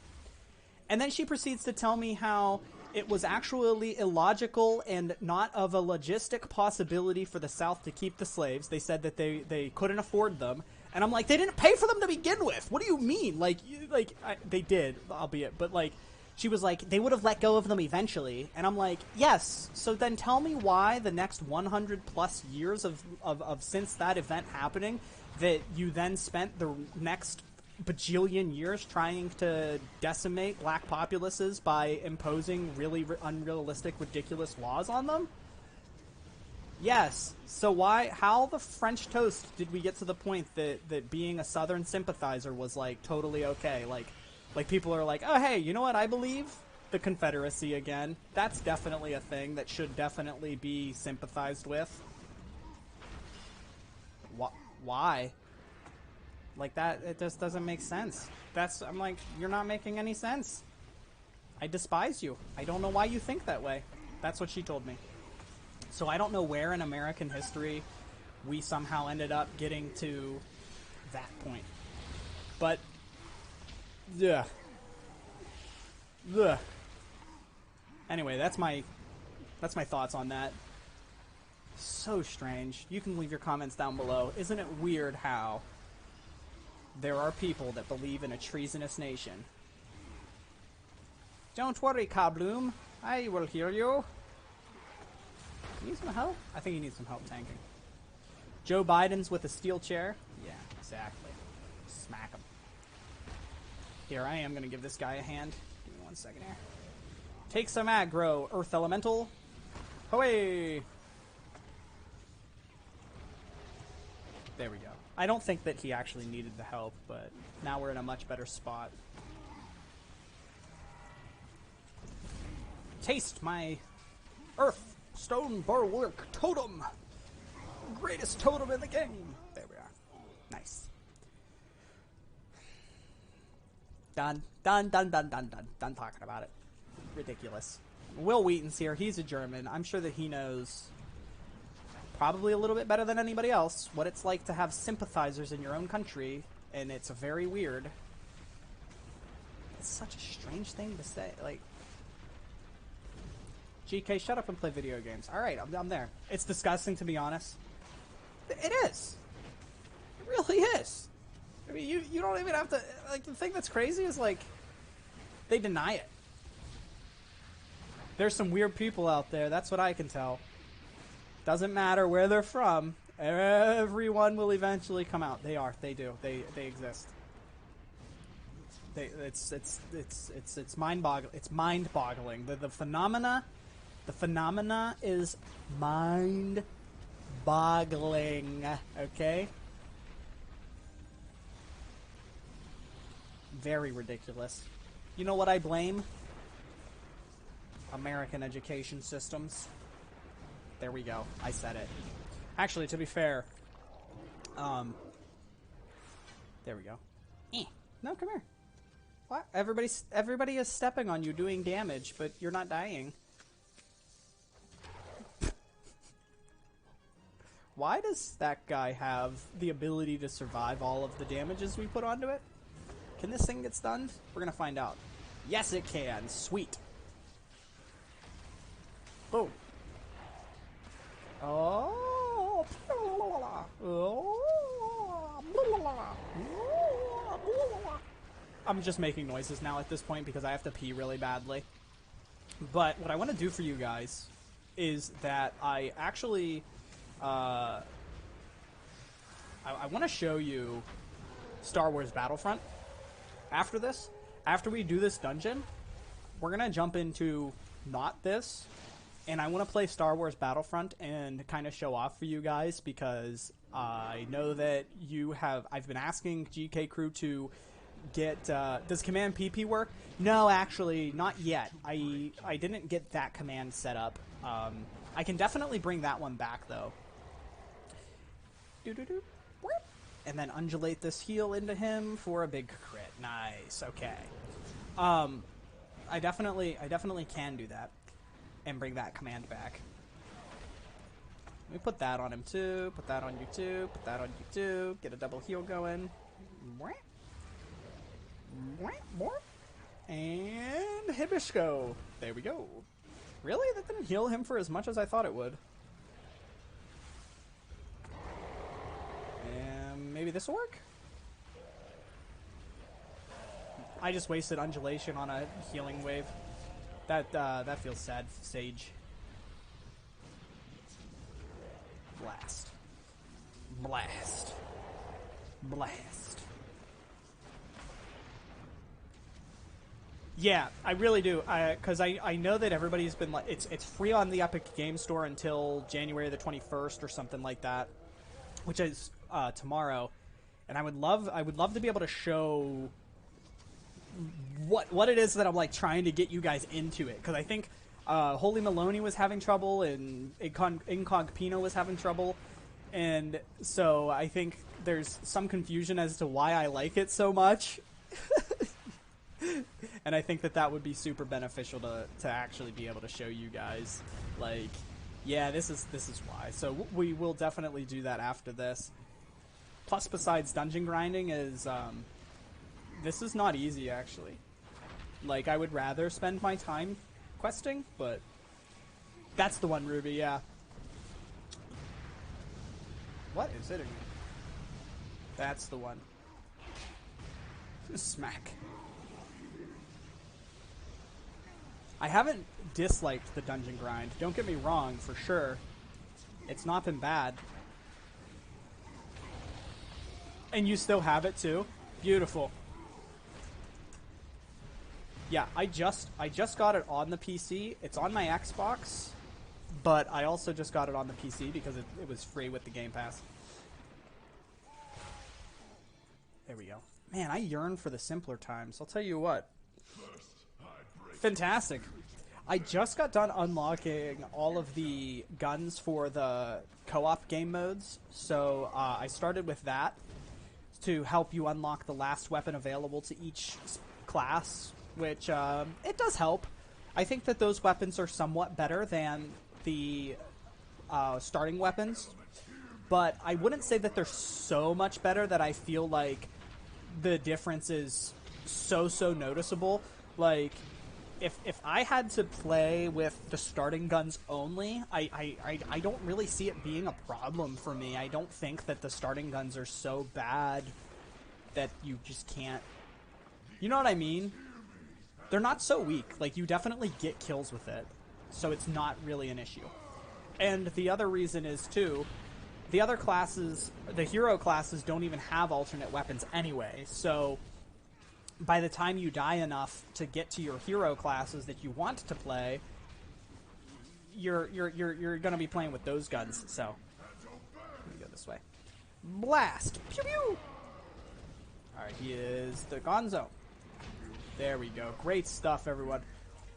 And then she proceeds to tell me how it was actually illogical and not of a logistic possibility for the South to keep the slaves. They said that they couldn't afford them. And I'm like, they didn't pay for them to begin with. What do you mean? They did, albeit. But, like, she was like, they would have let go of them eventually. And I'm like, yes. So then tell me why the next 100 plus years of since that event happening, that you then spent the next bajillion years trying to decimate black populaces by imposing really unrealistic, ridiculous laws on them? Yes. So how the French toast did we get to the point that being a Southern sympathizer was, like, totally okay? Like people are like, oh, hey, you know what I believe? The Confederacy again. That's definitely a thing that should definitely be sympathized with. Why? Like, that, it just doesn't make sense. I'm like, you're not making any sense. I despise you. I don't know why you think that way. That's what she told me. So I don't know where in American history we somehow ended up getting to that point. But, yeah. Ugh. Anyway, that's my thoughts on that. So strange. You can leave your comments down below. Isn't it weird how there are people that believe in a treasonous nation? Don't worry, Kabloom. I will hear you. Need some help? I think he needs some help tanking. Joe Biden's with a steel chair. Yeah, exactly. Smack him. Here, I am going to give this guy a hand. Give me 1 second here. Take some aggro, Earth Elemental. Hooray! There we go. I don't think that he actually needed the help, but now we're in a much better spot. Taste my Earth Stone Bulwark Totem! Greatest totem in the game! There we are. Nice. Done. Done talking about it. Ridiculous. Will Wheaton's here. He's a German. I'm sure that he knows probably a little bit better than anybody else what it's like to have sympathizers in your own country, and it's very weird. It's such a strange thing to say. Like, GeeKay, shut up and play video games. Alright, I'm there. It's disgusting, to be honest. It is. It really is. I mean, you don't even have to... Like, the thing that's crazy is, like, they deny it. There's some weird people out there. That's what I can tell. Doesn't matter where they're from. Everyone will eventually come out. They are. They do. They exist. It's mind-boggling. It's mind-boggling. The phenomena is mind-boggling. Okay? Very ridiculous. You know what I blame? American education systems. There we go. I said it. Actually, to be fair, there we go. No, come here. What? Everybody is stepping on you, doing damage, but you're not dying. Why does that guy have the ability to survive all of the damages we put onto it? Can this thing get stunned? We're gonna find out. Yes, it can. Sweet. Boom. Oh. I'm just making noises now at this point because I have to pee really badly. But what I want to do for you guys is that I actually I want to show you Star Wars Battlefront. After this, after we do this dungeon, we're gonna jump into not this, and I want to play Star Wars Battlefront and kind of show off for you guys because I know that I've been asking GeeKay Crew to get, does Command PP work? No, actually, not yet. I didn't get that command set up. I can definitely bring that one back, though. And then undulate this heal into him for a big crit. Nice, okay. I definitely can do that and bring that command back. Let me put that on him too, put that on you too, put that on you too, get a double heal going. And Hibisco. There we go. Really? That didn't heal him for as much as I thought it would. And maybe this will work? I just wasted undulation on a healing wave. That feels sad, Sage. Blast. Blast. Blast. Yeah, I really do. Because I know that everybody's been like, it's free on the Epic Game Store until January the 21st or something like that, which is tomorrow. And I would love to be able to show what it is that I'm like trying to get you guys into it, because I think Holy Maloney was having trouble and Incogpino was having trouble, and so I think there's some confusion as to why I like it so much. And I think that would be super beneficial to actually be able to show you guys, like, yeah, this is why. So we will definitely do that after this. Plus, besides dungeon grinding, is this is not easy, actually. Like, I would rather spend my time questing, but that's the one, Ruby, yeah. What is hitting me? That's the one. Smack. I haven't disliked the dungeon grind. Don't get me wrong, for sure. It's not been bad. And you still have it, too? Beautiful. Yeah, I just got it on the PC. It's on my Xbox, but I also just got it on the PC because it was free with the Game Pass. There we go. Man, I yearn for the simpler times. I'll tell you what. Fantastic. I just got done unlocking all of the guns for the co-op game modes, so I started with that to help you unlock the last weapon available to each class, which it does help. I think that those weapons are somewhat better than the starting weapons, but I wouldn't say that they're so much better that I feel like the difference is so noticeable. Like, if I had to play with the starting guns only, I don't really see it being a problem for me. I don't think that the starting guns are so bad that you just can't... You know what I mean? They're not so weak. Like, you definitely get kills with it, so it's not really an issue. And the other reason is, too, the other classes, the hero classes, don't even have alternate weapons anyway, so by the time you die enough to get to your hero classes that you want to play, you're going to be playing with those guns, so let me go this way. Blast! Pew pew! Alright, he is the Gonzo. There we go. Great stuff, everyone.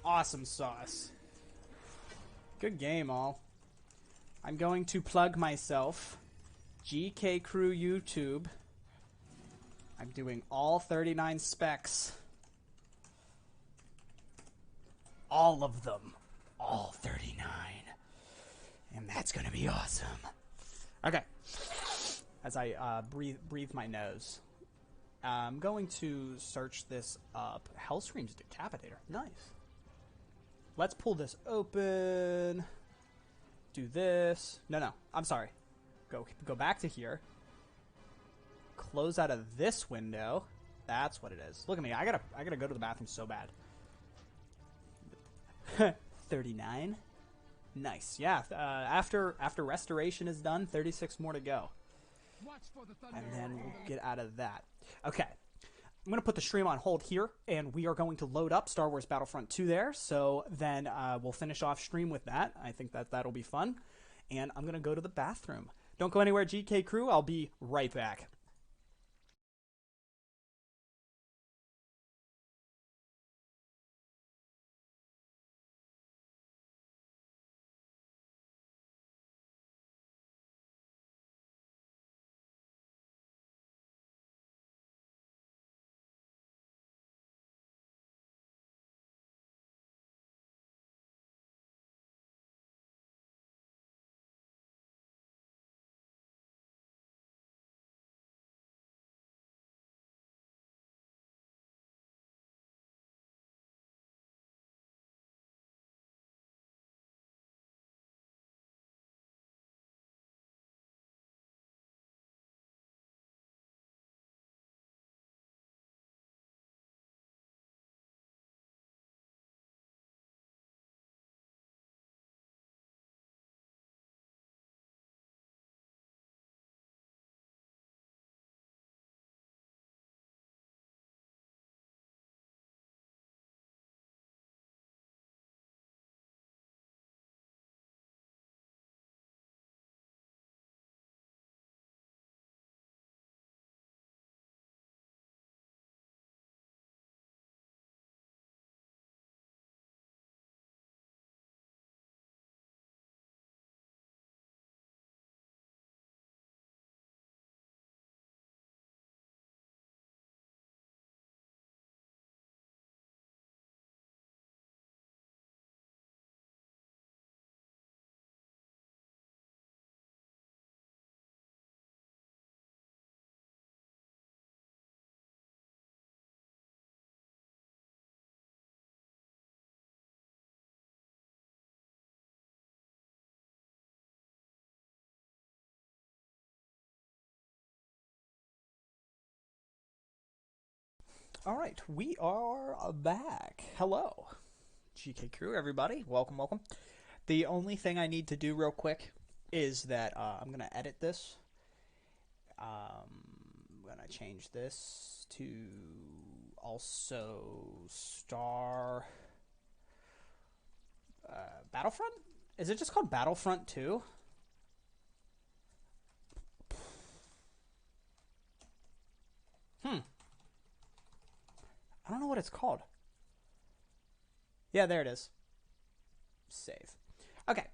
Awesome sauce. Good game, all. I'm going to plug myself. GeeKay Crew YouTube. I'm doing all 39 specs. All of them. All 39. And that's going to be awesome. Okay. As I breathe my nose. I'm going to search this up. Hellscream's Decapitator. Nice. Let's pull this open. Do this. No. I'm sorry. Go back to here. Close out of this window. That's what it is. Look at me. I gotta go to the bathroom so bad. 39. Nice. Yeah. After restoration is done, 36 more to go. And then we'll get out of that. Okay. I'm going to put the stream on hold here, and we are going to load up Star Wars Battlefront 2 there, so then we'll finish off stream with that. I think that'll be fun. And I'm going to go to the bathroom. Don't go anywhere, GeeKay Crew. I'll be right back. All right, we are back. Hello, GeeKay Crew, everybody. Welcome. The only thing I need to do real quick is that I'm going to edit this. I'm going to change this to also Battlefront? Is it just called Battlefront 2? I don't know what it's called. Yeah, there it is. Save. Okay.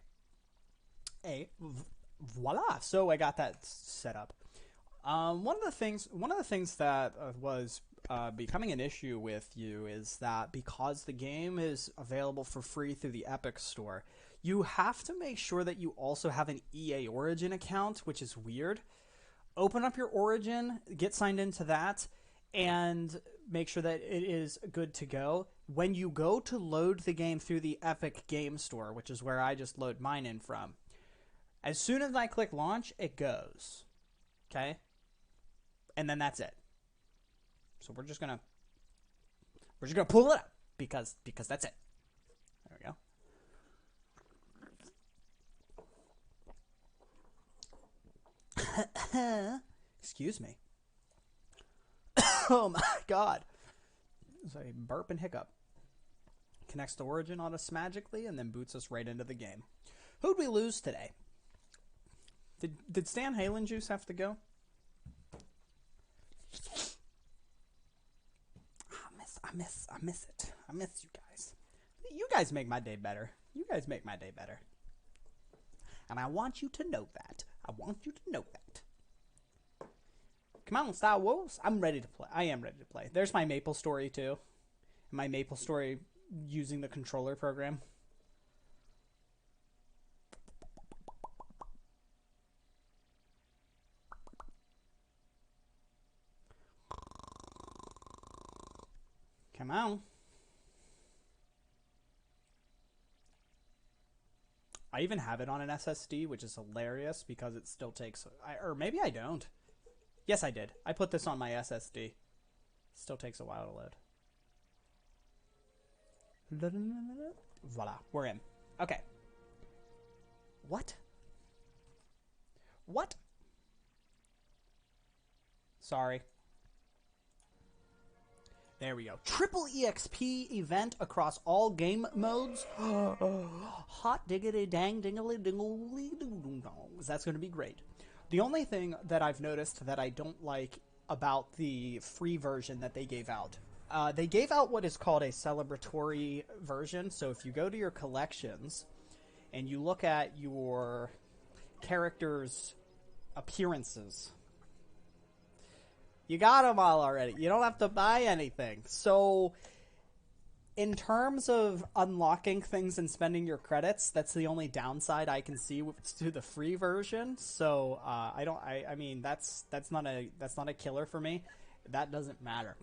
Voila. So I got that set up. One of the things that was becoming an issue with you is that because the game is available for free through the Epic Store, you have to make sure that you also have an EA Origin account, which is weird. Open up your Origin, get signed into that, and make sure that it is good to go. When you go to load the game through the Epic Game Store, which is where I just load mine in from, as soon as I click launch, it goes. Okay? And then that's it. So we're just gonna pull it up because that's it. There we go. Excuse me. Oh my god. It's a burp and hiccup. Connects to Origin magically and then boots us right into the game. Who'd we lose today? Did Stan Halen Juice have to go? I miss it. I miss you guys. You guys make my day better. And I want you to know that. Come on, Star Wars. I'm ready to play. I am ready to play. There's my Maple Story, too. My Maple Story using the controller program. Come on. I even have it on an SSD, which is hilarious because it still takes... or maybe I don't. Yes, I did. I put this on my SSD. Still takes a while to load. Voila. We're in. Okay. What? Sorry. There we go. Triple EXP event across all game modes. Hot diggity dang dingly dingly ding dong. That's going to be great. The only thing that I've noticed that I don't like about the free version that they gave out, they gave out what is called a celebratory version. So if you go to your collections and you look at your characters' appearances, you got them all already. You don't have to buy anything. So in terms of unlocking things and spending your credits, that's the only downside I can see to the free version. So I mean that's not a killer for me. That doesn't matter.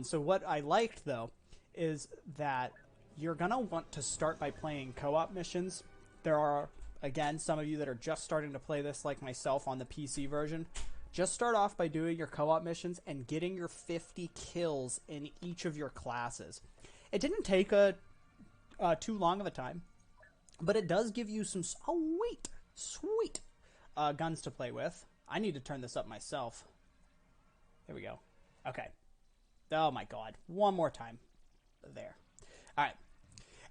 So what I liked though is that you're gonna want to start by playing co-op missions. There are, again, some of you that are just starting to play this, like myself, on the PC version. Just start off by doing your co-op missions and getting your 50 kills in each of your classes. It didn't take too long of a time, but it does give you some sweet guns to play with. I need to turn this up myself. There we go. Okay. Oh my god. One more time. There. All right.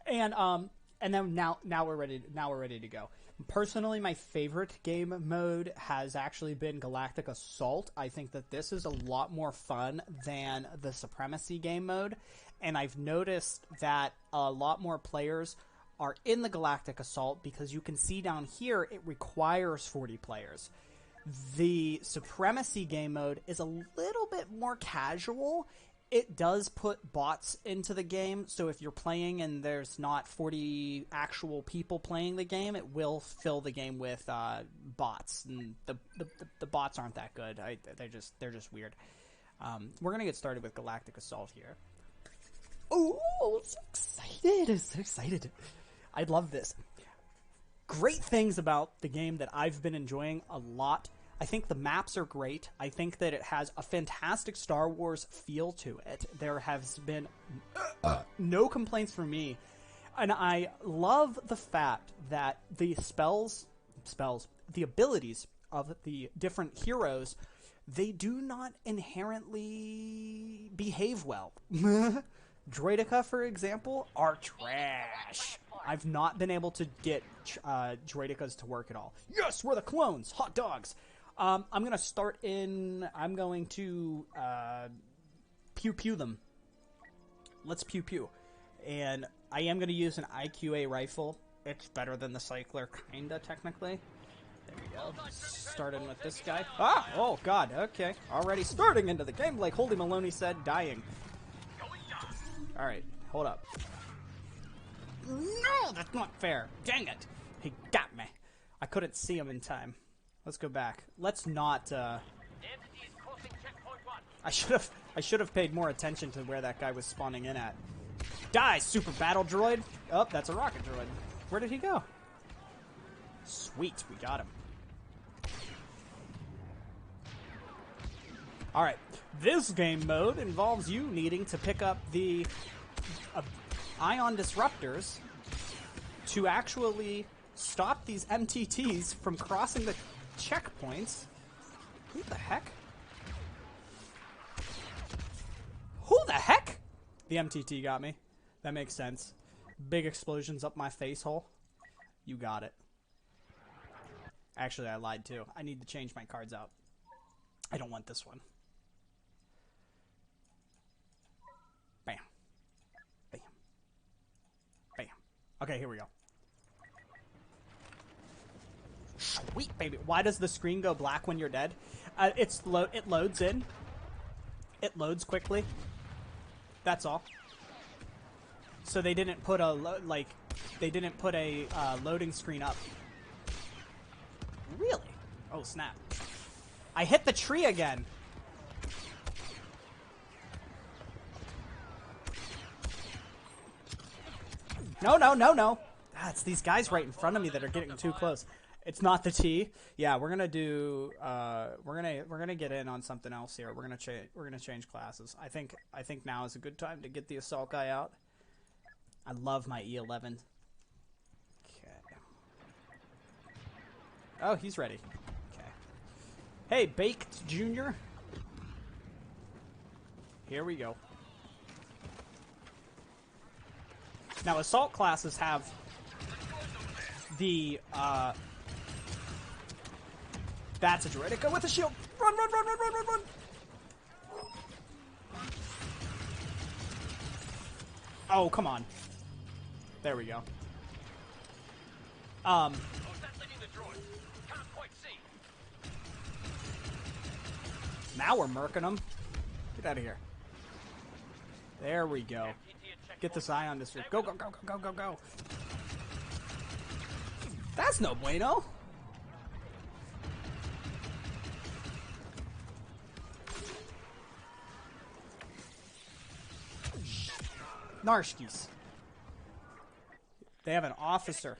And then now we're ready to go. Personally, my favorite game mode has actually been Galactic Assault. I think that this is a lot more fun than the Supremacy game mode. And I've noticed that a lot more players are in the Galactic Assault because you can see down here it requires 40 players. The Supremacy game mode is a little bit more casual. It does put bots into the game, so if you're playing and there's not 40 actual people playing the game, it will fill the game with bots. And the bots aren't that good. They're just weird. We're gonna get started with Galactic Assault here. Oh, so excited. I love this. Great things about the game that I've been enjoying a lot. I think the maps are great. I think that it has a fantastic Star Wars feel to it. There has been no complaints from me. And I love the fact that the the abilities of the different heroes they do not inherently behave well. Droidica, for example, are trash. I've not been able to get Droidicas to work at all. Yes, we're the clones! Hot dogs! I'm going to start in... I'm going to pew-pew them. Let's pew-pew. And I am going to use an IQA rifle. It's better than the Cycler, kinda, technically. There we go. Starting with this guy. Ah! Oh, God. Okay. Already starting into the game, like Holy Maloney said, dying. Alright. Hold up. No! That's not fair. Dang it. He got me. I couldn't see him in time. Let's go back. Let's not, I should have paid more attention to where that guy was spawning in at. Die, super battle droid! Oh, that's a rocket droid. Where did he go? Sweet, we got him. Alright, this game mode involves you needing to pick up the ion disruptors to actually stop these MTTs from crossing the checkpoints. Who the heck? Who the heck? The MTT got me. That makes sense. Big explosions up my face hole. You got it. Actually, I lied too. I need to change my cards out. I don't want this one. Bam. Bam. Bam. Okay, here we go. Sweet, baby. Why does the screen go black when you're dead? It loads in. It loads quickly. That's all. So they didn't put a loading screen up. Really? Oh, snap. I hit the tree again. No, no, no, no. Ah, it's these guys right in front of me that are getting too close. It's not the T. Yeah, we're gonna do. We're gonna get in on something else here. We're gonna change classes. I think now is a good time to get the assault guy out. I love my E11. Okay. Oh, he's ready. Okay. Hey, Baked Junior. Here we go. Now, assault classes have the that's a Droidica with a shield. Run, run, run, run, run, run, run. Oh, come on. There we go. Now we're murking them. Get out of here. There we go. Get this eye on this. Go, go, go, go, go, go, go. That's no bueno. Narskis. They have an officer.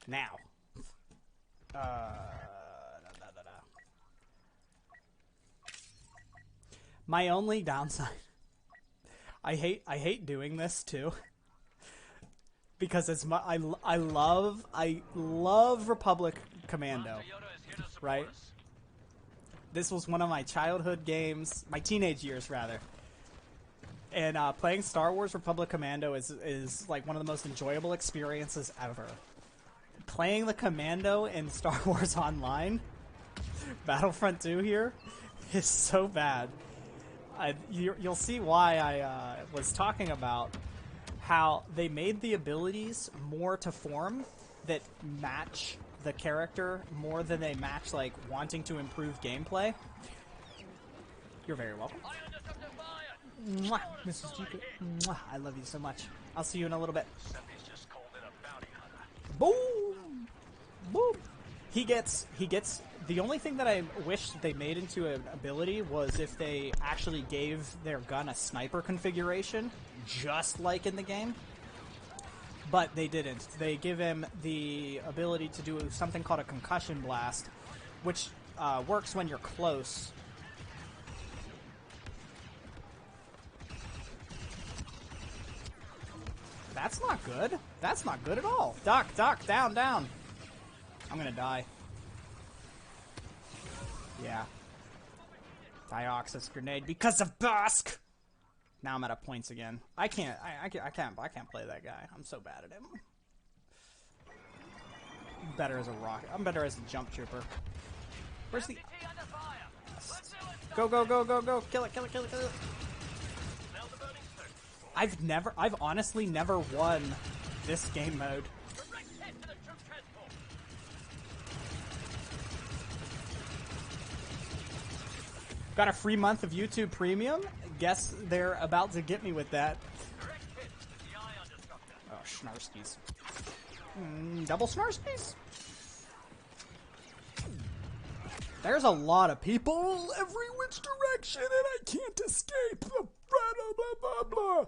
Now. My only downside. I hate doing this too. Because it's I love Republic Commando. Right? This was one of my childhood games, my teenage years rather. And playing Star Wars Republic Commando is like one of the most enjoyable experiences ever. Playing the Commando in Star Wars Online, Battlefront 2 here, is so bad. You'll see why I was talking about how they made the abilities more to form that match the character more than they match like wanting to improve gameplay. You're very welcome. Mwah, Mrs. GeeKay. Mwah, I love you so much. I'll see you in a little bit. Boom! Boom! He gets... The only thing that I wish they made into an ability was if they actually gave their gun a sniper configuration, just like in the game. But they didn't. They give him the ability to do something called a concussion blast, which works when you're close. That's not good. That's not good at all. Duck, duck, down, down. I'm gonna die. Yeah. Dioxis grenade because of Dusk. Now I'm out of points again. I can't play that guy. I'm so bad at him. I'm better as a rocket. I'm better as a jump trooper. Where's the? Go go go go go! Kill it! Kill it! Kill it! Kill it! I've honestly never won this game mode. Got a free month of YouTube Premium. Guess they're about to get me with that. Oh, Snarskies. Double Snarskies? There's a lot of people every which direction, and I can't escape. Blah, blah, blah, blah.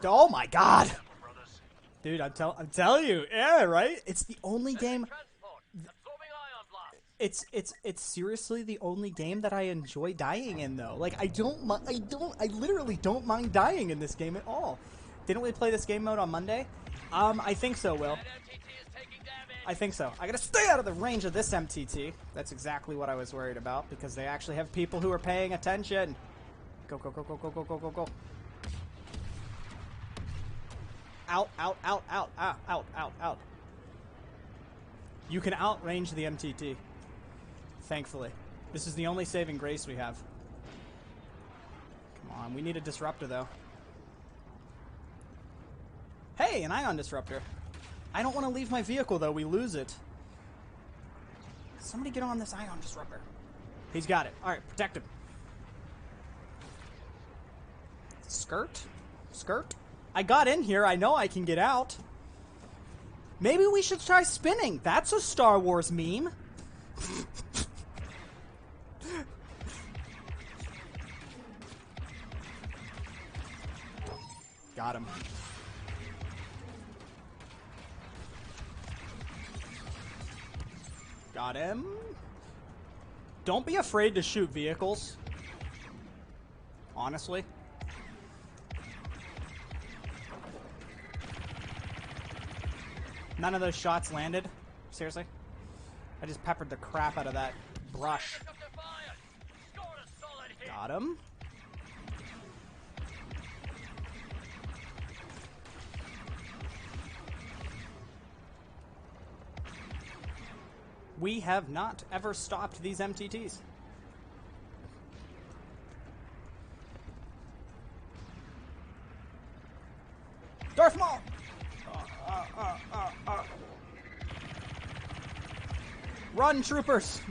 Oh my god! Dude, I'm telling you, yeah, right? It's the only game. It's seriously the only game that I enjoy dying in, though. Like, I literally don't mind dying in this game at all. Didn't we play this game mode on Monday? I think so, Will. I think so. I gotta stay out of the range of this MTT. That's exactly what I was worried about, because they actually have people who are paying attention. Go, go, go, go, go, go, go, go, go. Out, out, out, out, out, out, out, out. You can outrange the MTT. Thankfully. This is the only saving grace we have. Come on, we need a disruptor, though. Hey, an ion disruptor. I don't want to leave my vehicle, though. We lose it. Somebody get on this ion disruptor. He's got it. Alright, protect him. Skirt? Skirt? I got in here. I know I can get out. Maybe we should try spinning. That's a Star Wars meme. Got him. Got him. Don't be afraid to shoot vehicles. Honestly. None of those shots landed. Seriously? I just peppered the crap out of that brush. Got him. We have not ever stopped these MTTs. Darth Maul! Run, troopers!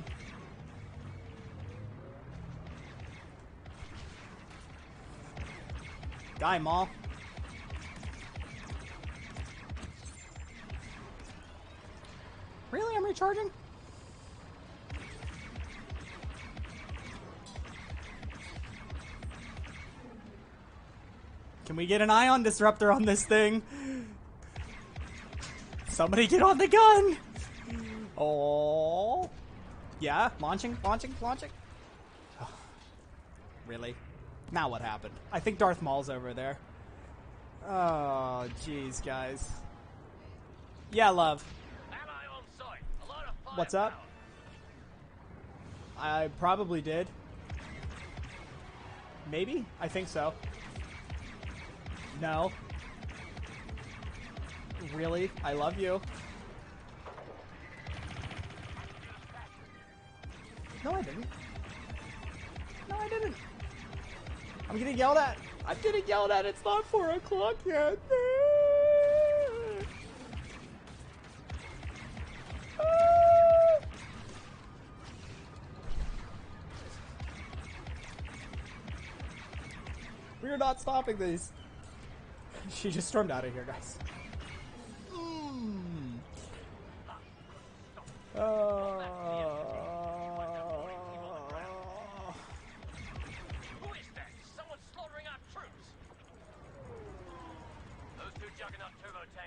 Die, Maul. Really? I'm recharging? Can we get an ion disruptor on this thing? Somebody get on the gun! Oh, yeah, launching. Oh, really? Now what happened? I think Darth Maul's over there. Oh, jeez, guys. Yeah, love. What's up? I probably did. Maybe? I think so. No. Really? I love you. No, I didn't. No, I didn't. I'm getting yelled at. I'm getting yelled at. It's not 4 o'clock yet. We're not stopping these. She just stormed out of here, guys.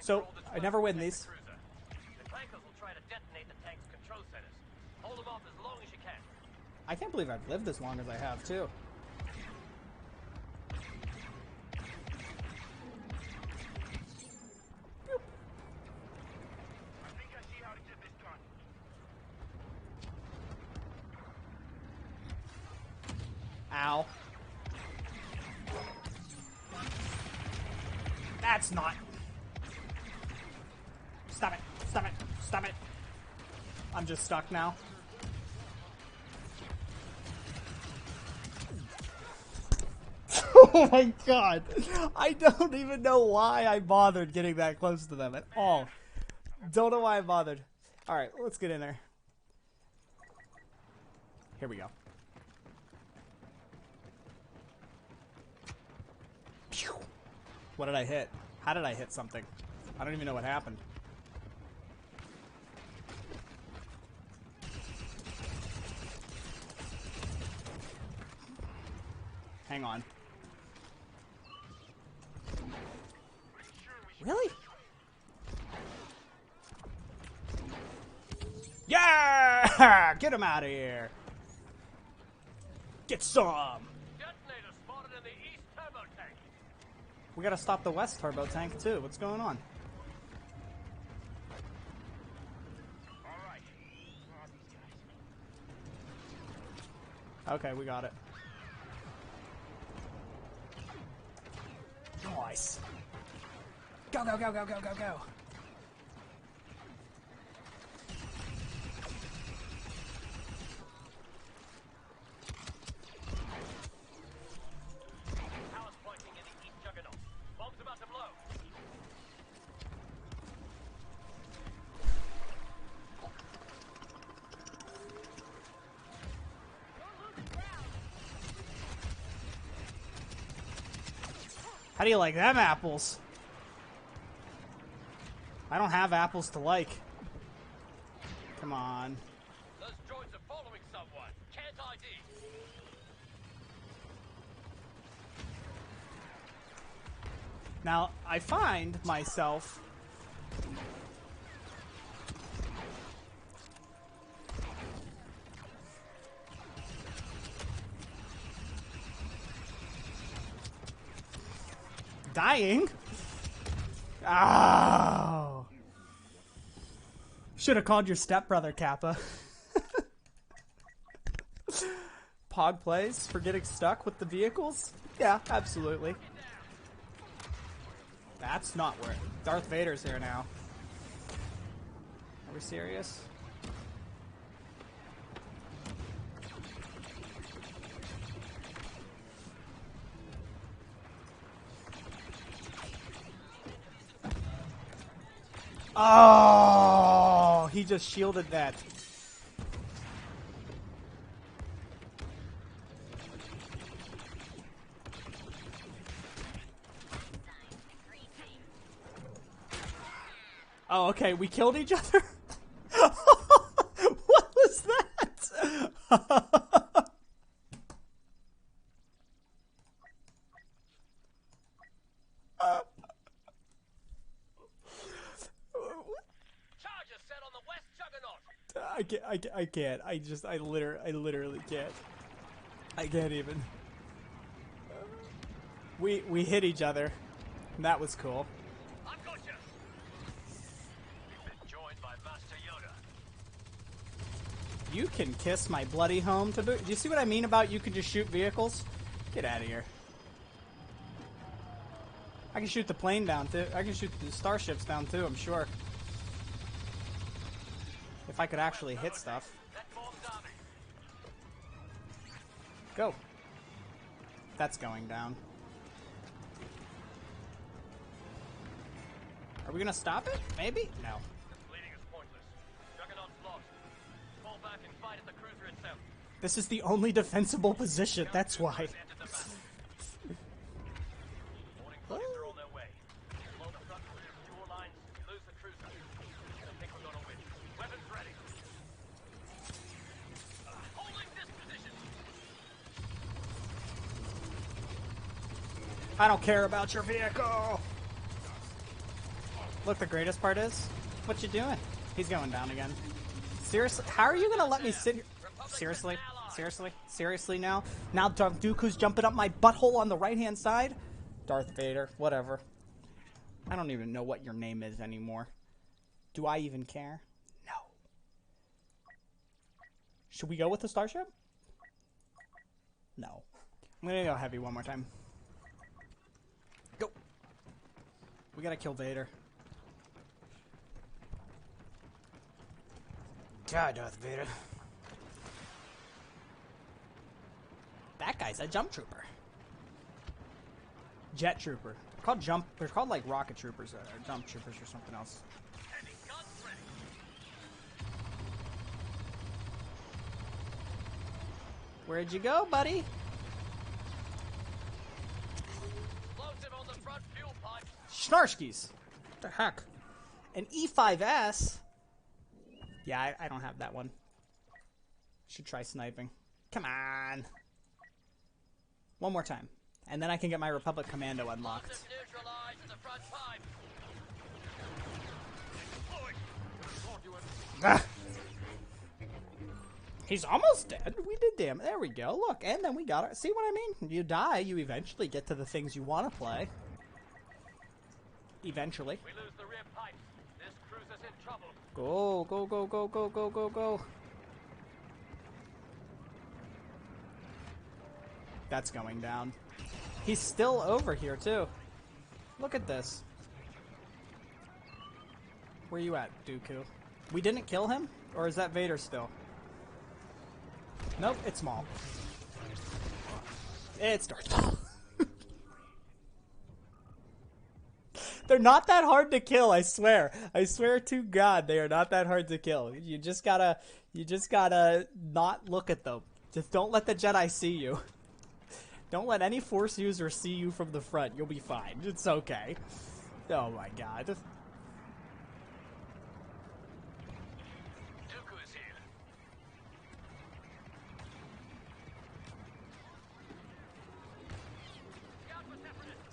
So, I never win these. The clankers will try to detonate the tank's control centers. Hold them off as long as you can. I can't believe I've lived as long as I have, too. Ow. That's not. Stop it. Stop it. Stop it. I'm just stuck now. Oh my god. I don't even know why I bothered getting that close to them at all. Don't know why I bothered. Alright, let's get in there. Here we go. Pew. What did I hit? How did I hit something? I don't even know what happened. Hang on. Really? Yeah! Get him out of here. Get some. Detonator spotted in the east turbo tank. We gotta stop the west turbo tank too. What's going on? Alright. Okay, we got it. Nice. Go, go, go, go, go, go, go. Power's pointing in the east juggernaut. Bomb's about to blow. How do you like them apples? I don't have apples to like. Come on. Those droids are following someone. Can't ID. Now, I find myself... dying? Oh. Should have called your stepbrother, Kappa. Pog plays for getting stuck with the vehicles? Yeah, absolutely. That's not where... Darth Vader's here now. Are we serious? Oh, he just shielded that. Oh, okay, we killed each other? What was that? Charger set on the west juggernaut. I can't. I literally can't. I can't even. We hit each other. That was cool. I've got you. You've been joined by Master Yoda. You can kiss my bloody home to boot. Do you see what I mean about you can just shoot vehicles? Get out of here. I can shoot the plane down too. I can shoot the starships down too, I'm sure. If I could actually hit stuff. That bomb's army. Go. That's going down. Are we gonna stop it? Maybe? No. Bleeding is pointless. Juggernaut's lost. Fall back and fight at the cruiser itself. This is the only defensible position, that's why. Entered the battle. Morning planes are on their way. Blow the front clear of fuel lines, lose the cruiser. I don't think we're gonna win. Weapons ready. Holding this position. I don't care about your vehicle! Look, the greatest part is, what you doing? He's going down again. Seriously? How are you gonna let me sit here? Seriously? Seriously? Seriously now? Now Dooku's jumping up my butthole on the right-hand side? Darth Vader, whatever. I don't even know what your name is anymore. Do I even care? No. Should we go with the starship? No. I'm gonna go heavy one more time. Go! We gotta kill Vader. God, Darth Vader. That guy's a jump trooper. Jet trooper. They're called like rocket troopers or jump troopers or something else. Heavy guns ready. Where'd you go, buddy? Explosive on the front fuel pipe. Snarskis. What the heck? An E5S? Yeah, I don't have that one. Should try sniping. Come on. One more time. And then I can get my Republic Commando unlocked. Explosive neutralized in the front pipe. Ah. He's almost dead. We did damn. There we go. Look, and then we got it. See what I mean? You die, you eventually get to the things you want to play. Eventually. We lose the rear pipe. This cruiser's in trouble. Go, go, go, go, go, go, go, go. That's going down. He's still over here, too. Look at this. Where you at, Dooku? We didn't kill him? Or is that Vader still? Nope, it's Maul. It's Darth Maul. They're not that hard to kill, I swear. I swear to God, they are not that hard to kill. You just gotta not look at them. Just don't let the Jedi see you. Don't let any Force user see you from the front. You'll be fine. It's okay. Oh my God. Dooku is here. Scout for separatists.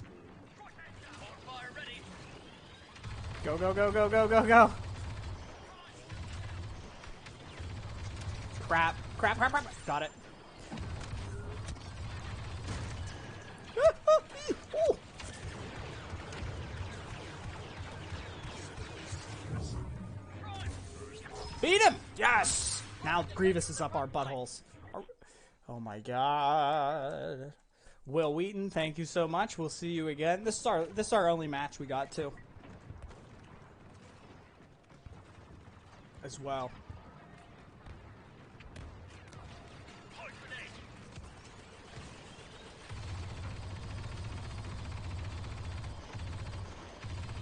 On fire ready. Go, go, go, go, go, go, go. Crap. Crap, crap, crap. Got it. Beat him! Yes! Now Grievous is up our buttholes. Oh my God. Will Wheaton, thank you so much. We'll see you again. This is our only match we got too. As well.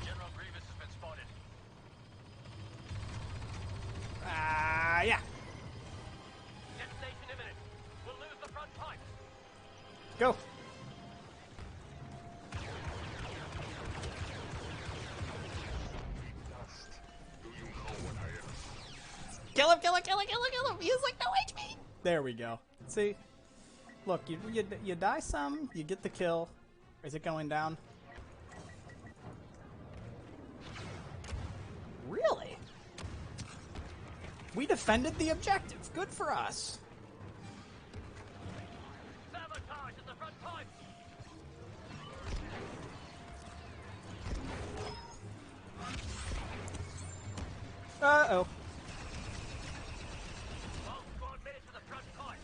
General Grievous has been spotted. Yeah. Detonation imminent. We'll lose the front pipe. Go. Kill him, kill him, kill him, kill him, kill him. He has like no HP. There we go. See? Look, you die some, you get the kill. Is it going down? Really? We defended the objective. Good for us. Sabotage at the front pipe. Uh-oh. All squad made it to the front pipe.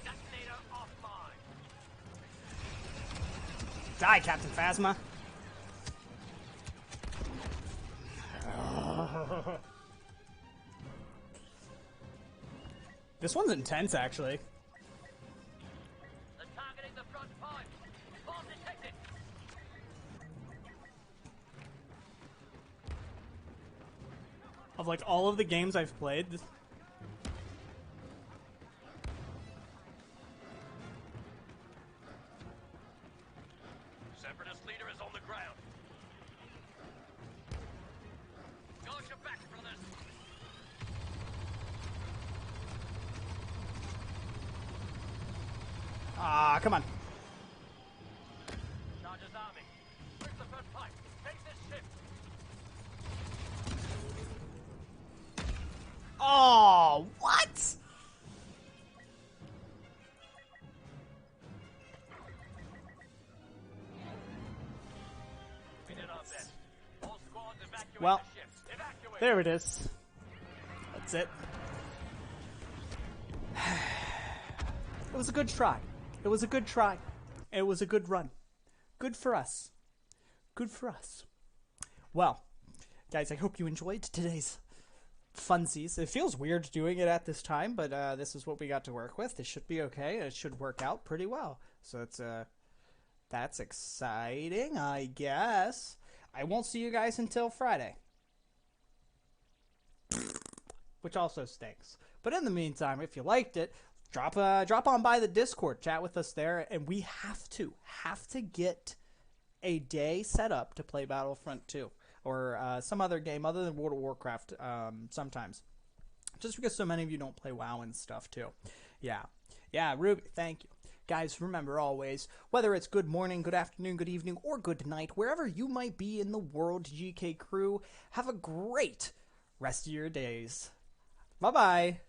Detonator offline. Die, Captain Phasma. This one's intense, actually. They're targeting the front pipe. Bomb detected. Of like all of the games I've played, Separatist leader is on the ground. Guard your back, brothers. ah, come on. Charges army. Where's the front pipe? Take this ship. Oh, what? We did our best. All squads evacuate Well, the ship. Evacuate. there it is. That's it. It was a good try. It was a good try. It was a good run. Good for us. Good for us. Well, guys, I hope you enjoyed today's funsies. It feels weird doing it at this time, but this is what we got to work with. This should be okay. It should work out pretty well. So that's exciting, I guess. I won't see you guys until Friday, which also stinks. But in the meantime, if you liked it, drop on by the Discord, chat with us there, and we have to get a day set up to play Battlefront 2 or some other game other than World of Warcraft sometimes. Just because so many of you don't play WoW and stuff too. Yeah, Ruby, thank you. Guys, remember always, whether it's good morning, good afternoon, good evening, or good night, wherever you might be in the world, GeeKay crew, have a great rest of your days. Bye-bye.